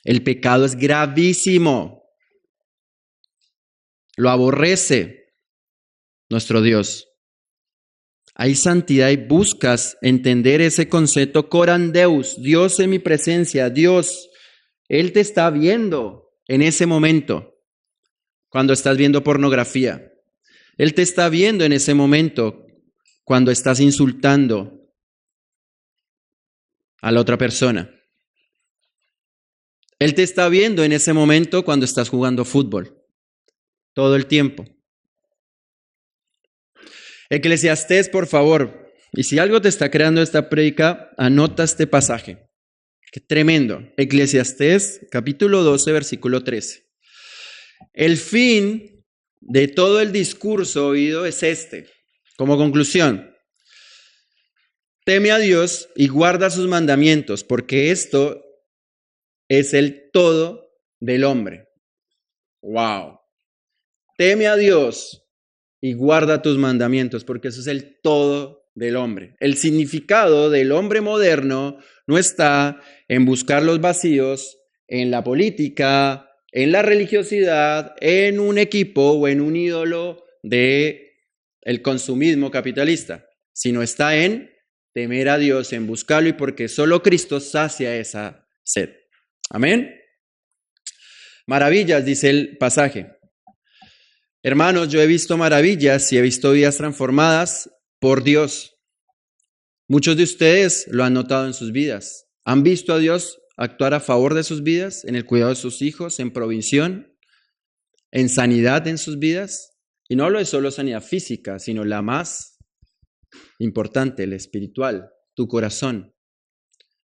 El pecado es gravísimo. Lo aborrece nuestro Dios. Hay santidad y buscas entender ese concepto coram Deus, Dios en mi presencia, Dios. Él te está viendo en ese momento, cuando estás viendo pornografía. Él te está viendo en ese momento, cuando estás insultando a la otra persona. Él te está viendo en ese momento cuando estás jugando fútbol, todo el tiempo. Eclesiastés, por favor, y si algo te está creando esta prédica, anota este pasaje. Qué tremendo. Eclesiastés, capítulo 12, versículo 13. El fin de todo el discurso oído es este. Como conclusión, teme a Dios y guarda sus mandamientos, porque esto es el todo del hombre. ¡Wow! Teme a Dios y guarda tus mandamientos, porque eso es el todo del hombre. El significado del hombre moderno no está en buscar los vacíos en la política, en la religiosidad, en un equipo o en un ídolo de el consumismo capitalista, sino está en temer a Dios, en buscarlo, y porque solo Cristo sacia esa sed. Amén. Maravillas, dice el pasaje. Hermanos, yo he visto maravillas y he visto vidas transformadas por Dios. Muchos de ustedes lo han notado en sus vidas. ¿Han visto a Dios actuar a favor de sus vidas, en el cuidado de sus hijos, en provisión, en sanidad en sus vidas? Y no hablo de solo sanidad física, sino la más importante, la espiritual, tu corazón.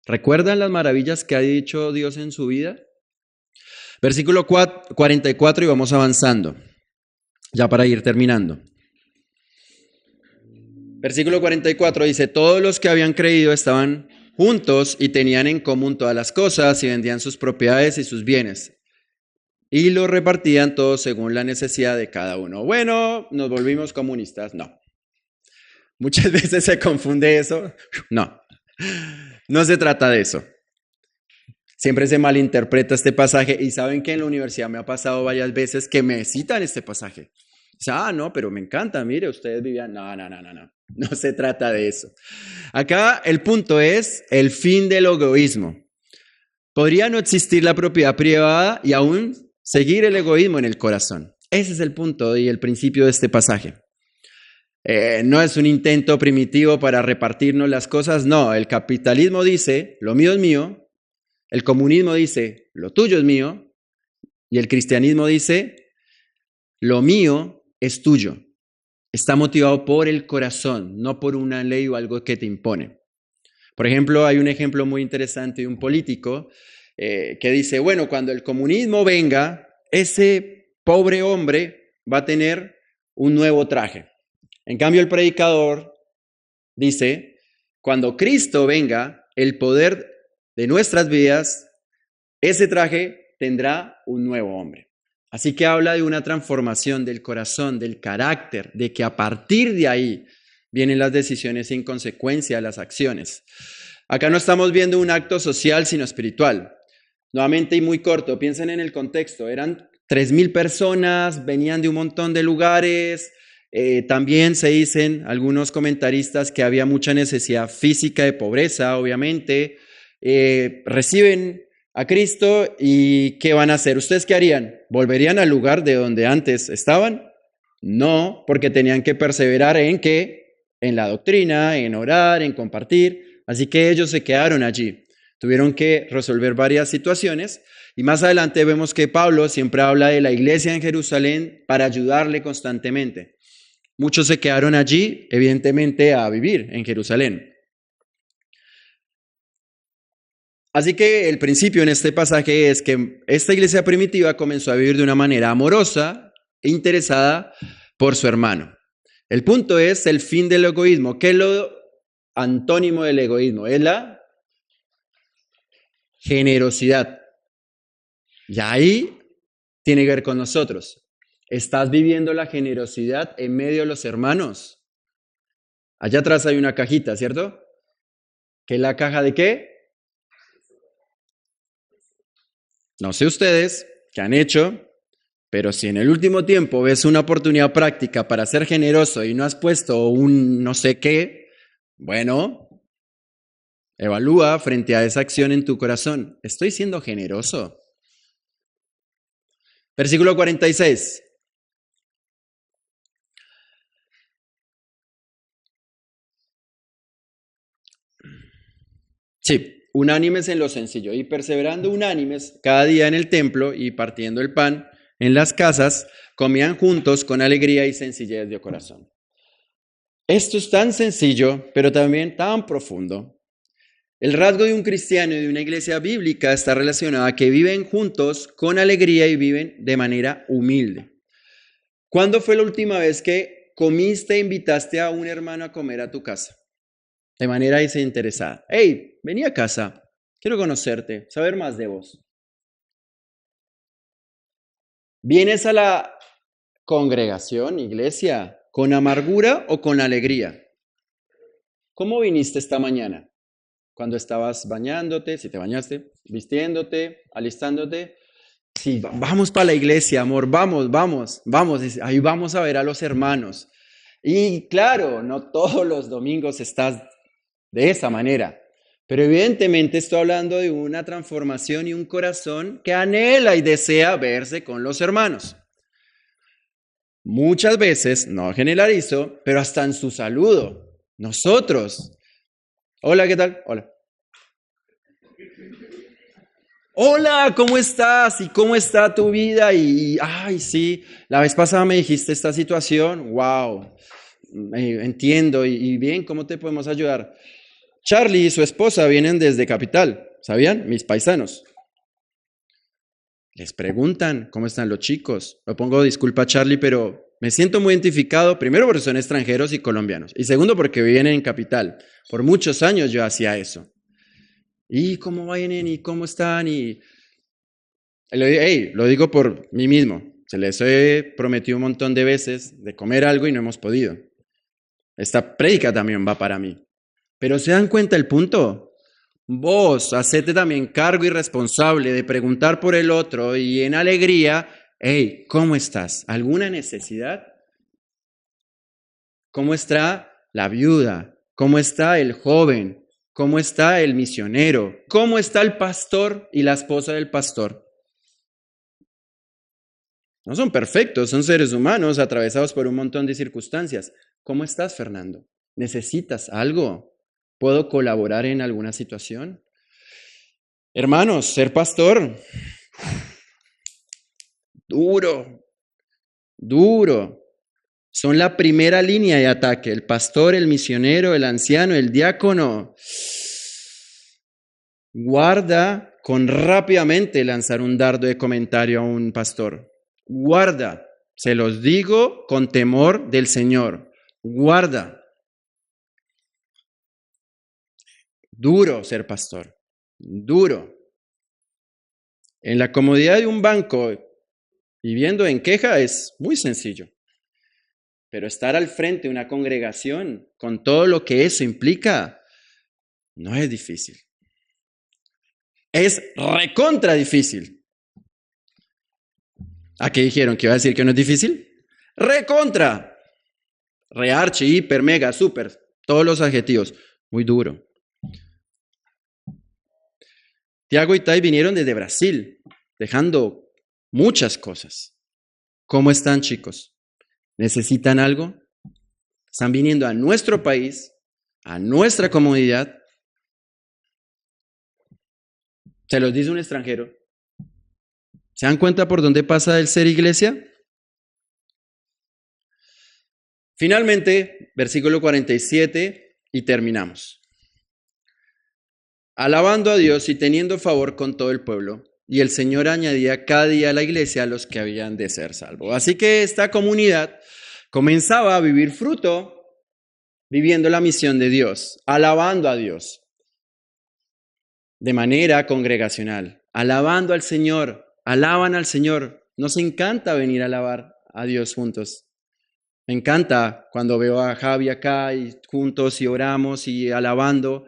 ¿Recuerdan las maravillas que ha dicho Dios en su vida? Versículo 44 y vamos avanzando, ya para ir terminando. Versículo 44 dice, todos los que habían creído estaban juntos y tenían en común todas las cosas y vendían sus propiedades y sus bienes y lo repartían todos según la necesidad de cada uno. Bueno, nos volvimos comunistas. No. Muchas veces se confunde eso. No, no se trata de eso. Siempre se malinterpreta este pasaje y saben que en la universidad me ha pasado varias veces que me citan este pasaje. No, pero me encanta, mire, ustedes vivían. No se trata de eso. Acá el punto es el fin del egoísmo. Podría no existir la propiedad privada y aún seguir el egoísmo en el corazón. Ese es el punto y el principio de este pasaje. No es un intento primitivo para repartirnos las cosas, no. El capitalismo dice, lo mío es mío. El comunismo dice, lo tuyo es mío. Y el cristianismo dice, lo mío es tuyo. Está motivado por el corazón, no por una ley o algo que te impone. Por ejemplo, hay un ejemplo muy interesante de un político que dice, bueno, cuando el comunismo venga, ese pobre hombre va a tener un nuevo traje. En cambio, el predicador dice, cuando Cristo venga, el poder de nuestras vidas, ese traje tendrá un nuevo hombre. Así que habla de una transformación del corazón, del carácter, de que a partir de ahí vienen las decisiones en consecuencia de las acciones. Acá no estamos viendo un acto social, sino espiritual. Nuevamente y muy corto, piensen en el contexto. Eran 3,000 personas, venían de un montón de lugares. También se dicen algunos comentaristas que había mucha necesidad física de pobreza, obviamente. Reciben a Cristo y ¿qué van a hacer? ¿Ustedes qué harían? ¿Volverían al lugar de donde antes estaban? No, porque tenían que perseverar ¿en qué? En la doctrina, en orar, en compartir. Así que ellos se quedaron allí. Tuvieron que resolver varias situaciones y más adelante vemos que Pablo siempre habla de la iglesia en Jerusalén para ayudarle constantemente. Muchos se quedaron allí, evidentemente, a vivir en Jerusalén. Así que el principio en este pasaje es que esta iglesia primitiva comenzó a vivir de una manera amorosa e interesada por su hermano. El punto es el fin del egoísmo. ¿Qué es lo antónimo del egoísmo? Es la generosidad. Y ahí tiene que ver con nosotros. ¿Estás viviendo la generosidad en medio de los hermanos? Allá atrás hay una cajita, ¿cierto? ¿Qué es la caja de qué? No sé ustedes qué han hecho, pero si en el último tiempo ves una oportunidad práctica para ser generoso y no has puesto un no sé qué, bueno, evalúa frente a esa acción en tu corazón. ¿Estoy siendo generoso? Versículo 46. Sí, unánimes en lo sencillo y perseverando unánimes cada día en el templo y partiendo el pan en las casas, comían juntos con alegría y sencillez de corazón. Esto es tan sencillo, pero también tan profundo. El rasgo de un cristiano y de una iglesia bíblica está relacionado a que viven juntos con alegría y viven de manera humilde. ¿Cuándo fue la última vez que comiste e invitaste a un hermano a comer a tu casa? De manera desinteresada. Hey, vení a casa, quiero conocerte, saber más de vos. ¿Vienes a la congregación, iglesia, con amargura o con alegría? ¿Cómo viniste esta mañana? Cuando estabas bañándote, si te bañaste, vistiéndote, alistándote. Sí, vamos para la iglesia, amor, vamos. Ahí vamos a ver a los hermanos. Y claro, no todos los domingos estás de esa manera, pero evidentemente estoy hablando de una transformación y un corazón que anhela y desea verse con los hermanos. Muchas veces, no generalizo, pero hasta en su saludo, nosotros. Hola, ¿qué tal? Hola. Hola, ¿cómo estás? ¿Y cómo está tu vida? Ay, sí, la vez pasada me dijiste esta situación. Wow, entiendo. Y bien, ¿cómo te podemos ayudar? Charlie y su esposa vienen desde Capital, ¿sabían? Mis paisanos. Les preguntan cómo están los chicos. Me pongo disculpa, Charlie, pero me siento muy identificado, primero porque son extranjeros y colombianos, y segundo porque viven en Capital. Por muchos años yo hacía eso. ¿Y cómo vienen? ¿Y cómo están? Y lo digo por mí mismo. Se les he prometido un montón de veces de comer algo y no hemos podido. Esta prédica también va para mí. Pero ¿se dan cuenta el punto? Vos hacete también cargo y responsable de preguntar por el otro y en alegría, hey, ¿cómo estás? ¿Alguna necesidad? ¿Cómo está la viuda? ¿Cómo está el joven? ¿Cómo está el misionero? ¿Cómo está el pastor y la esposa del pastor? No son perfectos, son seres humanos atravesados por un montón de circunstancias. ¿Cómo estás, Fernando? ¿Necesitas algo? ¿Puedo colaborar en alguna situación? Hermanos, ser pastor, duro. Son la primera línea de ataque. El pastor, el misionero, el anciano, el diácono. Guarda con rápidamente lanzar un dardo de comentario a un pastor. Guarda, se los digo con temor del Señor. Guarda. Duro ser pastor, duro. En la comodidad de un banco, viviendo en queja, es muy sencillo. Pero estar al frente de una congregación, con todo lo que eso implica, no es difícil. Es recontra difícil. ¿A qué dijeron? ¿Que iba a decir que no es difícil? Recontra. Rearchi, hiper, mega, super. Todos los adjetivos. Muy duro. Tiago y Tai vinieron desde Brasil, dejando muchas cosas. ¿Cómo están, chicos? ¿Necesitan algo? Están viniendo a nuestro país, a nuestra comunidad. Se los dice un extranjero. ¿Se dan cuenta por dónde pasa el ser iglesia? Finalmente, versículo 47 y terminamos. Alabando a Dios y teniendo favor con todo el pueblo, y el Señor añadía cada día a la iglesia a los que habían de ser salvos. Así que esta comunidad comenzaba a vivir fruto, viviendo la misión de Dios, alabando a Dios, de manera congregacional, alabando al Señor, alaban al Señor. Nos encanta venir a alabar a Dios juntos. Me encanta cuando veo a Javi acá y juntos y oramos y alabando.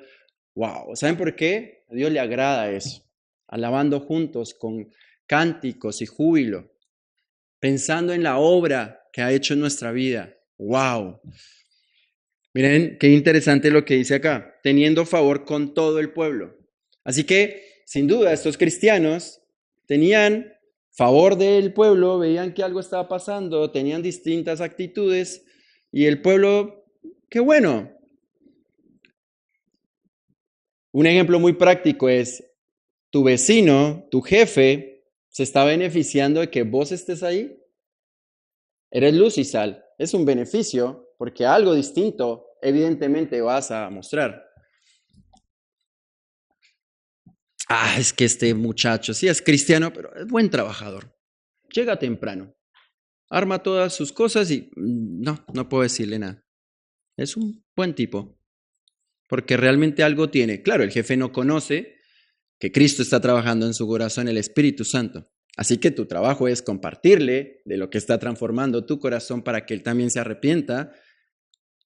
Wow, ¿saben por qué? A Dios le agrada eso. Alabando juntos con cánticos y júbilo, pensando en la obra que ha hecho en nuestra vida. Wow. Miren qué interesante lo que dice acá, teniendo favor con todo el pueblo. Así que, sin duda, estos cristianos tenían favor del pueblo, veían que algo estaba pasando, tenían distintas actitudes y el pueblo, qué bueno. Un ejemplo muy práctico es tu vecino, tu jefe, se está beneficiando de que vos estés ahí. Eres luz y sal. Es un beneficio porque algo distinto evidentemente vas a mostrar. Es que este muchacho sí es cristiano, pero es buen trabajador. Llega temprano, arma todas sus cosas y no puedo decirle nada. Es un buen tipo, porque realmente algo tiene. Claro, el jefe no conoce que Cristo está trabajando en su corazón, el Espíritu Santo. Así que tu trabajo es compartirle de lo que está transformando tu corazón para que él también se arrepienta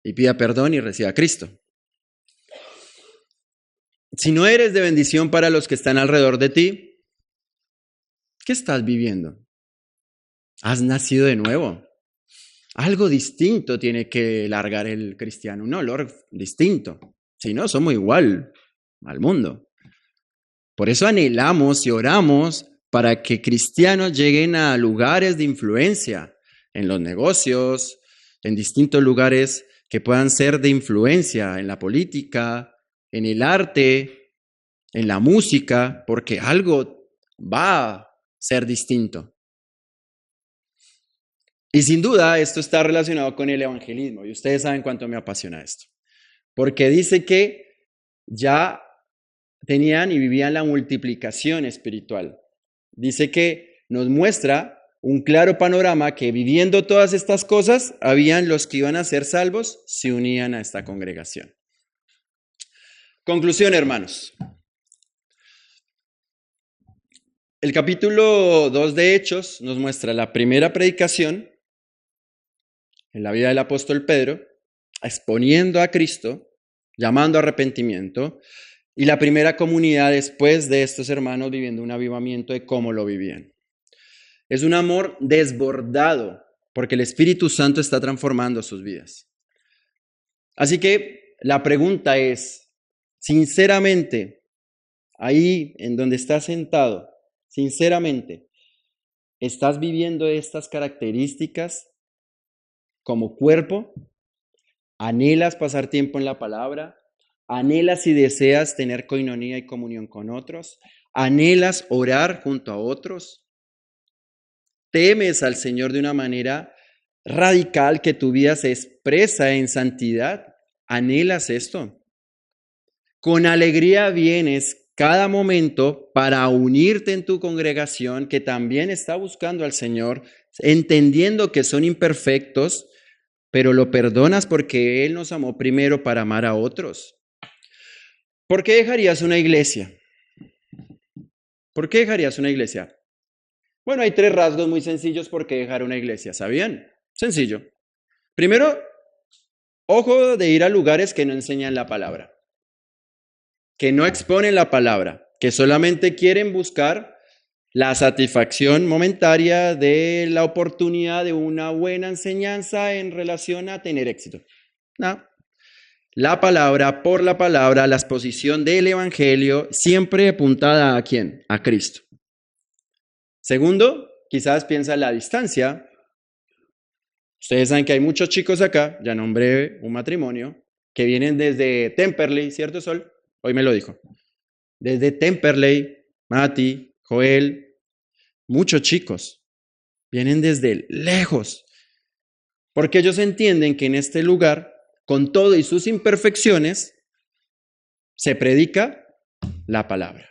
y pida perdón y reciba a Cristo. Si no eres de bendición para los que están alrededor de ti, ¿qué estás viviendo? Has nacido de nuevo. Algo distinto tiene que largar el cristiano, un olor distinto. Si no, somos igual al mundo. Por eso anhelamos y oramos para que cristianos lleguen a lugares de influencia, en los negocios, en distintos lugares que puedan ser de influencia, en la política, en el arte, en la música, porque algo va a ser distinto. Y sin duda esto está relacionado con el evangelismo, y ustedes saben cuánto me apasiona esto, porque dice que ya tenían y vivían la multiplicación espiritual. Dice que nos muestra un claro panorama que viviendo todas estas cosas, habían los que iban a ser salvos, se unían a esta congregación. Conclusión, hermanos. El capítulo 2 de Hechos nos muestra la primera predicación en la vida del apóstol Pedro, exponiendo a Cristo, llamando a arrepentimiento, y la primera comunidad después de estos hermanos viviendo un avivamiento de cómo lo vivían. Es un amor desbordado porque el Espíritu Santo está transformando sus vidas. Así que la pregunta es, sinceramente, ahí en donde estás sentado, sinceramente, ¿estás viviendo estas características como cuerpo? ¿Anhelas pasar tiempo en la palabra? ¿Anhelas y deseas tener coinonía y comunión con otros? ¿Anhelas orar junto a otros? ¿Temes al Señor de una manera radical que tu vida se expresa en santidad? ¿Anhelas esto? ¿Con alegría vienes cada momento para unirte en tu congregación que también está buscando al Señor, entendiendo que son imperfectos, pero lo perdonas porque Él nos amó primero para amar a otros. ¿Por qué dejarías una iglesia? ¿Por qué dejarías una iglesia? Bueno, hay 3 rasgos muy sencillos por qué dejar una iglesia, ¿sabían? Sencillo. Primero, ojo de ir a lugares que no enseñan la palabra, que no exponen la palabra, que solamente quieren buscar la satisfacción momentaria de la oportunidad de una buena enseñanza en relación a tener éxito. No. La palabra, por la palabra, la exposición del evangelio, siempre apuntada ¿a quién? A Cristo. Segundo, quizás piensa la distancia. Ustedes saben que hay muchos chicos acá, ya nombré un matrimonio, que vienen desde Temperley, ¿cierto, Sol? Hoy me lo dijo. Desde Temperley, Mati, Joel, muchos chicos vienen desde lejos, porque ellos entienden que en este lugar, con todo y sus imperfecciones, se predica la palabra.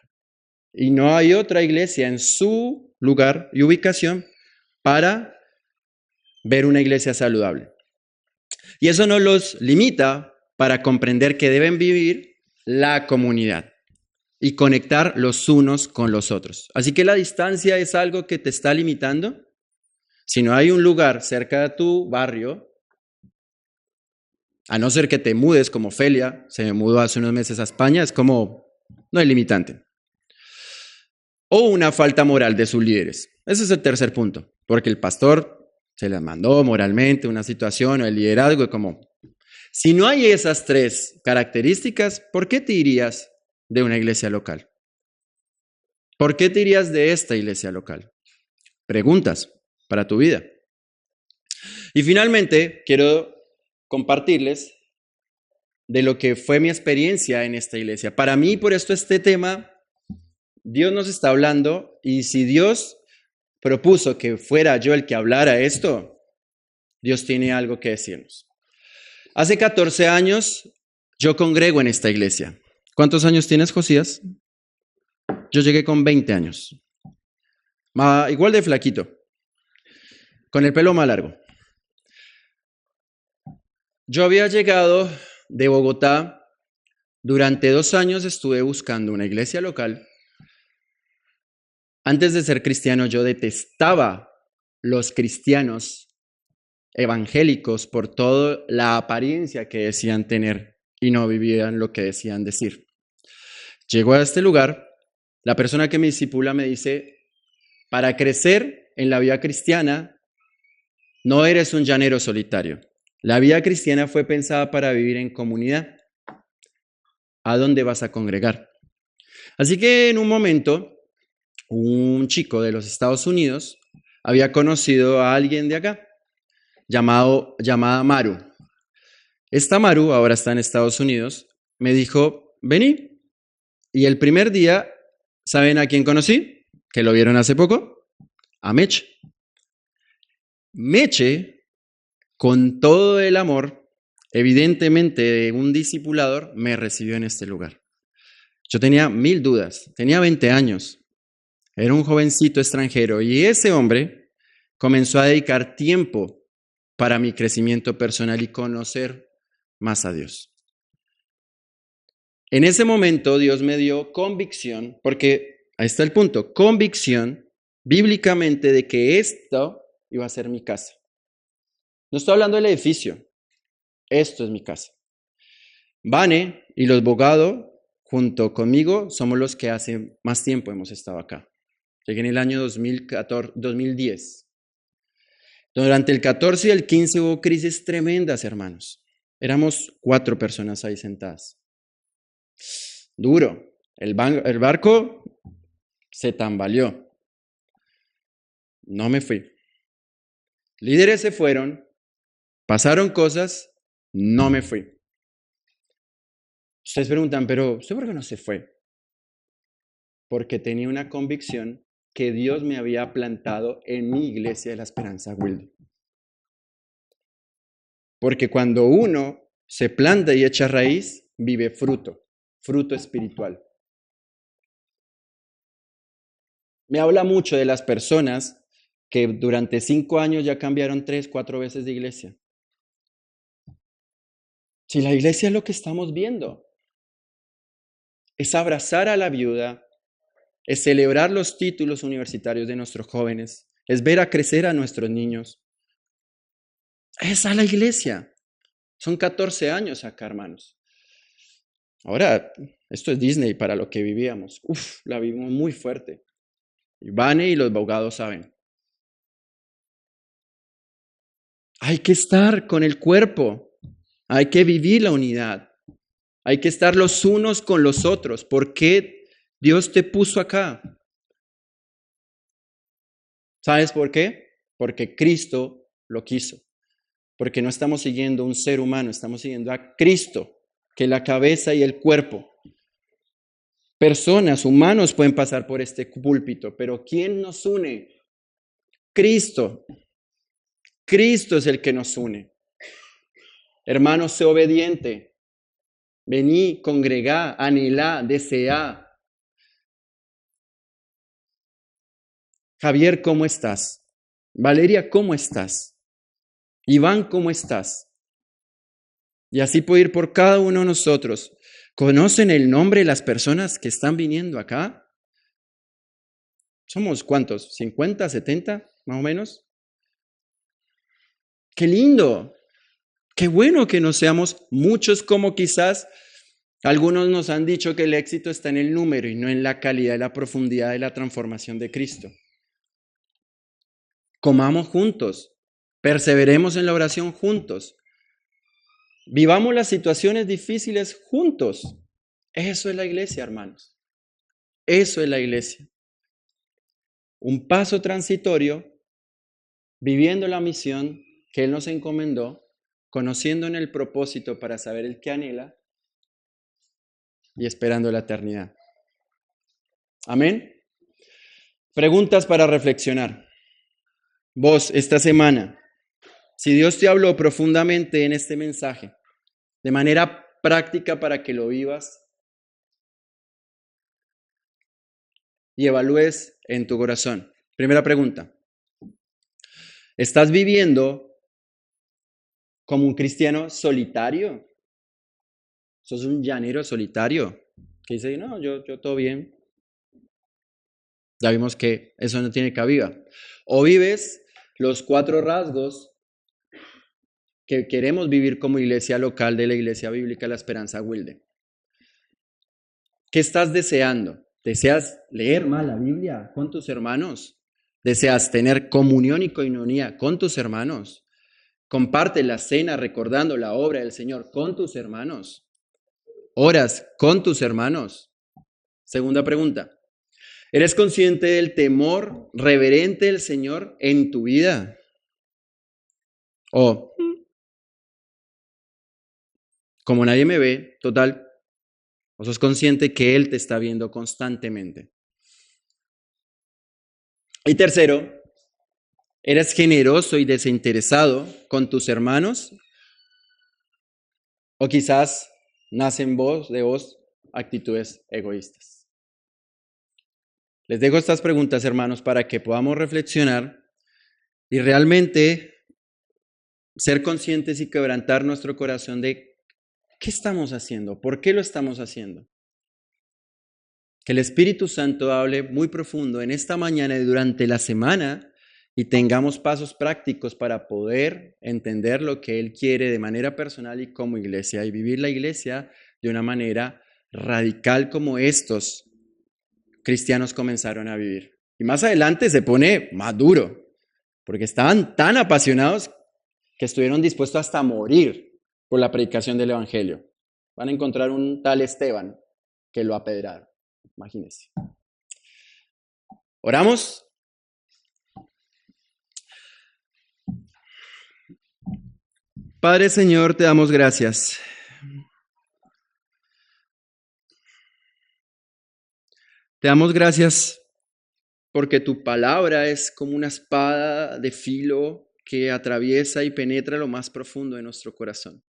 Y no hay otra iglesia en su lugar y ubicación para ver una iglesia saludable. Y eso no los limita para comprender que deben vivir la comunidad y conectar los unos con los otros. Así que la distancia es algo que te está limitando. Si no hay un lugar cerca de tu barrio, a no ser que te mudes como Felia, se me mudó hace unos meses a España, es como, no es limitante. O una falta moral de sus líderes. Ese es el tercer punto, porque el pastor se les mandó moralmente una situación o el liderazgo, como, si no hay esas 3 características, ¿por qué te irías de una iglesia local? ¿Por qué te irías de esta iglesia local? Preguntas para tu vida. Y finalmente, quiero compartirles de lo que fue mi experiencia en esta iglesia. Para mí, por esto, este tema, Dios nos está hablando, y si Dios propuso que fuera yo el que hablara esto, Dios tiene algo que decirnos. Hace 14 años yo congrego en esta iglesia. ¿Cuántos años tienes, Josías? Yo llegué con 20 años. Igual de flaquito, con el pelo más largo. Yo había llegado de Bogotá. Durante 2 años estuve buscando una iglesia local. Antes de ser cristiano, yo detestaba los cristianos evangélicos por toda la apariencia que decían tener y no vivían lo que decían decir. Llego a este lugar, la persona que me discipula me dice, para crecer en la vida cristiana, no eres un llanero solitario. La vida cristiana fue pensada para vivir en comunidad. ¿A dónde vas a congregar? Así que en un momento, un chico de los Estados Unidos había conocido a alguien de acá, llamada Maru. Esta Maru, ahora está en Estados Unidos, me dijo, vení. Y el primer día, ¿saben a quién conocí? Que lo vieron hace poco. A Meche. Meche, con todo el amor, evidentemente de un discipulador, me recibió en este lugar. Yo tenía 1000 dudas, tenía 20 años, era un jovencito extranjero y ese hombre comenzó a dedicar tiempo para mi crecimiento personal y conocer más a Dios. En ese momento Dios me dio convicción, porque ahí está el punto, convicción bíblicamente de que esto iba a ser mi casa. No estoy hablando del edificio, esto es mi casa. Vane y los Bogado, junto conmigo, somos los que hace más tiempo hemos estado acá. Llegué en el año 2010. Durante el 14 y el 15 hubo crisis tremendas, hermanos. Éramos 4 personas ahí sentadas. Duro. El barco se tambaleó. No me fui. Líderes se fueron, pasaron cosas, no me fui. Ustedes preguntan, pero ¿usted por qué no se fue? Porque tenía una convicción que Dios me había plantado en mi iglesia de la Esperanza Wilde. Porque cuando uno se planta y echa raíz, vive fruto espiritual. Me habla mucho de las personas que durante 5 años ya cambiaron 3, 4 veces de iglesia. Si la iglesia es lo que estamos viendo, es abrazar a la viuda, es celebrar los títulos universitarios de nuestros jóvenes, es ver a crecer a nuestros niños. Esa es la iglesia. Son 14 años acá, hermanos. Ahora, esto es Disney para lo que vivíamos. La vivimos muy fuerte. Y Vane y los abogados saben. Hay que estar con el cuerpo. Hay que vivir la unidad. Hay que estar los unos con los otros. ¿Por qué Dios te puso acá? ¿Sabes por qué? Porque Cristo lo quiso. Porque no estamos siguiendo un ser humano, estamos siguiendo a Cristo, que es la cabeza y el cuerpo. Personas, humanos pueden pasar por este púlpito, pero ¿quién nos une? Cristo. Cristo es el que nos une. Hermano, sé obediente. Vení, congregá, anhelá, deseá. Javier, ¿cómo estás? Valeria, ¿cómo estás? Iván, ¿cómo estás? Y así puedo ir por cada uno de nosotros. ¿Conocen el nombre de las personas que están viniendo acá? ¿Somos cuántos? ¿50, 70, más o menos? ¡Qué lindo! ¡Qué bueno que no seamos muchos como quizás algunos nos han dicho que el éxito está en el número y no en la calidad y la profundidad de la transformación de Cristo! Comamos juntos, perseveremos en la oración juntos, vivamos las situaciones difíciles juntos. Eso es la iglesia, hermanos. Eso es la iglesia. Un paso transitorio, viviendo la misión que Él nos encomendó, conociendo en el propósito para saber el que anhela y esperando la eternidad. Amén. Preguntas para reflexionar. Vos, esta semana, si Dios te habló profundamente en este mensaje, de manera práctica para que lo vivas y evalúes en tu corazón. Primera pregunta. ¿Estás viviendo como un cristiano solitario? ¿Sos un llanero solitario? Que dice, no, yo todo bien. Ya vimos que eso no tiene cabida. O vives los 4 rasgos que queremos vivir como iglesia local de la Iglesia Bíblica La Esperanza Wilde. ¿Qué estás deseando? ¿Deseas leer más la Biblia con tus hermanos? ¿Deseas tener comunión y coinonía con tus hermanos? ¿Comparte la cena recordando la obra del Señor con tus hermanos? ¿Oras con tus hermanos? Segunda pregunta. ¿Eres consciente del temor reverente del Señor en tu vida? O, como nadie me ve, total, o sos consciente que Él te está viendo constantemente. Y tercero, ¿eres generoso y desinteresado con tus hermanos? ¿O quizás nacen de vos actitudes egoístas? Les dejo estas preguntas, hermanos, para que podamos reflexionar y realmente ser conscientes y quebrantar nuestro corazón de qué estamos haciendo, por qué lo estamos haciendo. Que el Espíritu Santo hable muy profundo en esta mañana y durante la semana y tengamos pasos prácticos para poder entender lo que Él quiere de manera personal y como iglesia y vivir la iglesia de una manera radical como estos cristianos comenzaron a vivir. Y más adelante se pone más duro, porque estaban tan apasionados que estuvieron dispuestos hasta a morir por la predicación del Evangelio. Van a encontrar un tal Esteban que lo apedraron. Imagínense. ¿Oramos? Padre Señor, te damos gracias. Te damos gracias porque tu palabra es como una espada de filo que atraviesa y penetra lo más profundo de nuestro corazón.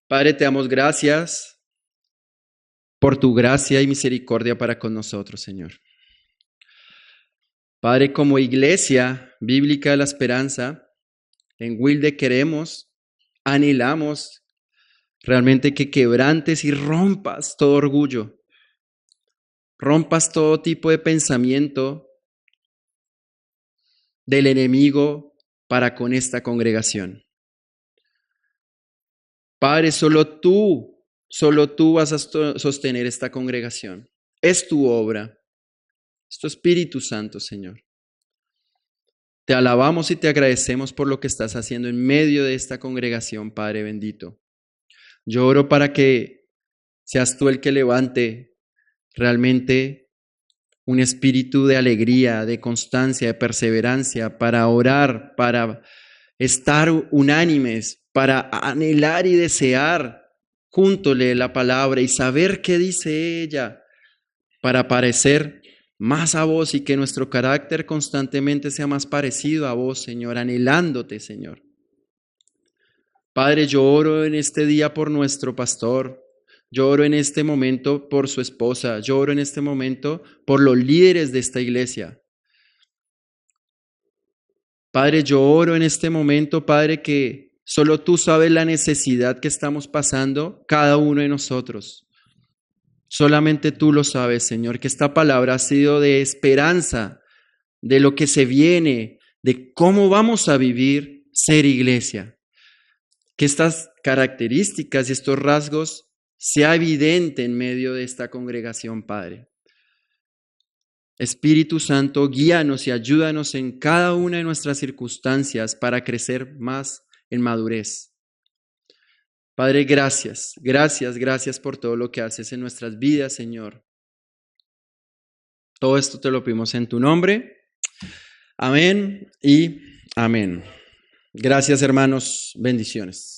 Padre, te damos gracias por tu gracia y misericordia para con nosotros, Señor. Padre, como iglesia bíblica de la esperanza, en Wilde queremos, anhelamos realmente que quebrantes y rompas todo orgullo, rompas todo tipo de pensamiento del enemigo para con esta congregación. Padre, solo tú vas a sostener esta congregación. Es tu obra, es tu Espíritu Santo, Señor. Te alabamos y te agradecemos por lo que estás haciendo en medio de esta congregación, Padre bendito. Yo oro para que seas tú el que levante realmente un espíritu de alegría, de constancia, de perseverancia, para orar, para estar unánimes, para anhelar y desear junto leer la palabra y saber qué dice ella, para parecer más a vos y que nuestro carácter constantemente sea más parecido a vos, Señor, anhelándote, Señor. Padre, yo oro en este día por nuestro pastor, yo oro en este momento por su esposa, yo oro en este momento por los líderes de esta iglesia. Padre, yo oro en este momento, Padre, que solo tú sabes la necesidad que estamos pasando cada uno de nosotros. Solamente tú lo sabes, Señor, que esta palabra ha sido de esperanza, de lo que se viene, de cómo vamos a vivir ser iglesia. Que estas características y estos rasgos sea evidente en medio de esta congregación, Padre. Espíritu Santo, guíanos y ayúdanos en cada una de nuestras circunstancias para crecer más en madurez. Padre, gracias por todo lo que haces en nuestras vidas, Señor. Todo esto te lo pedimos en tu nombre. Amén y amén. Gracias, hermanos. Bendiciones.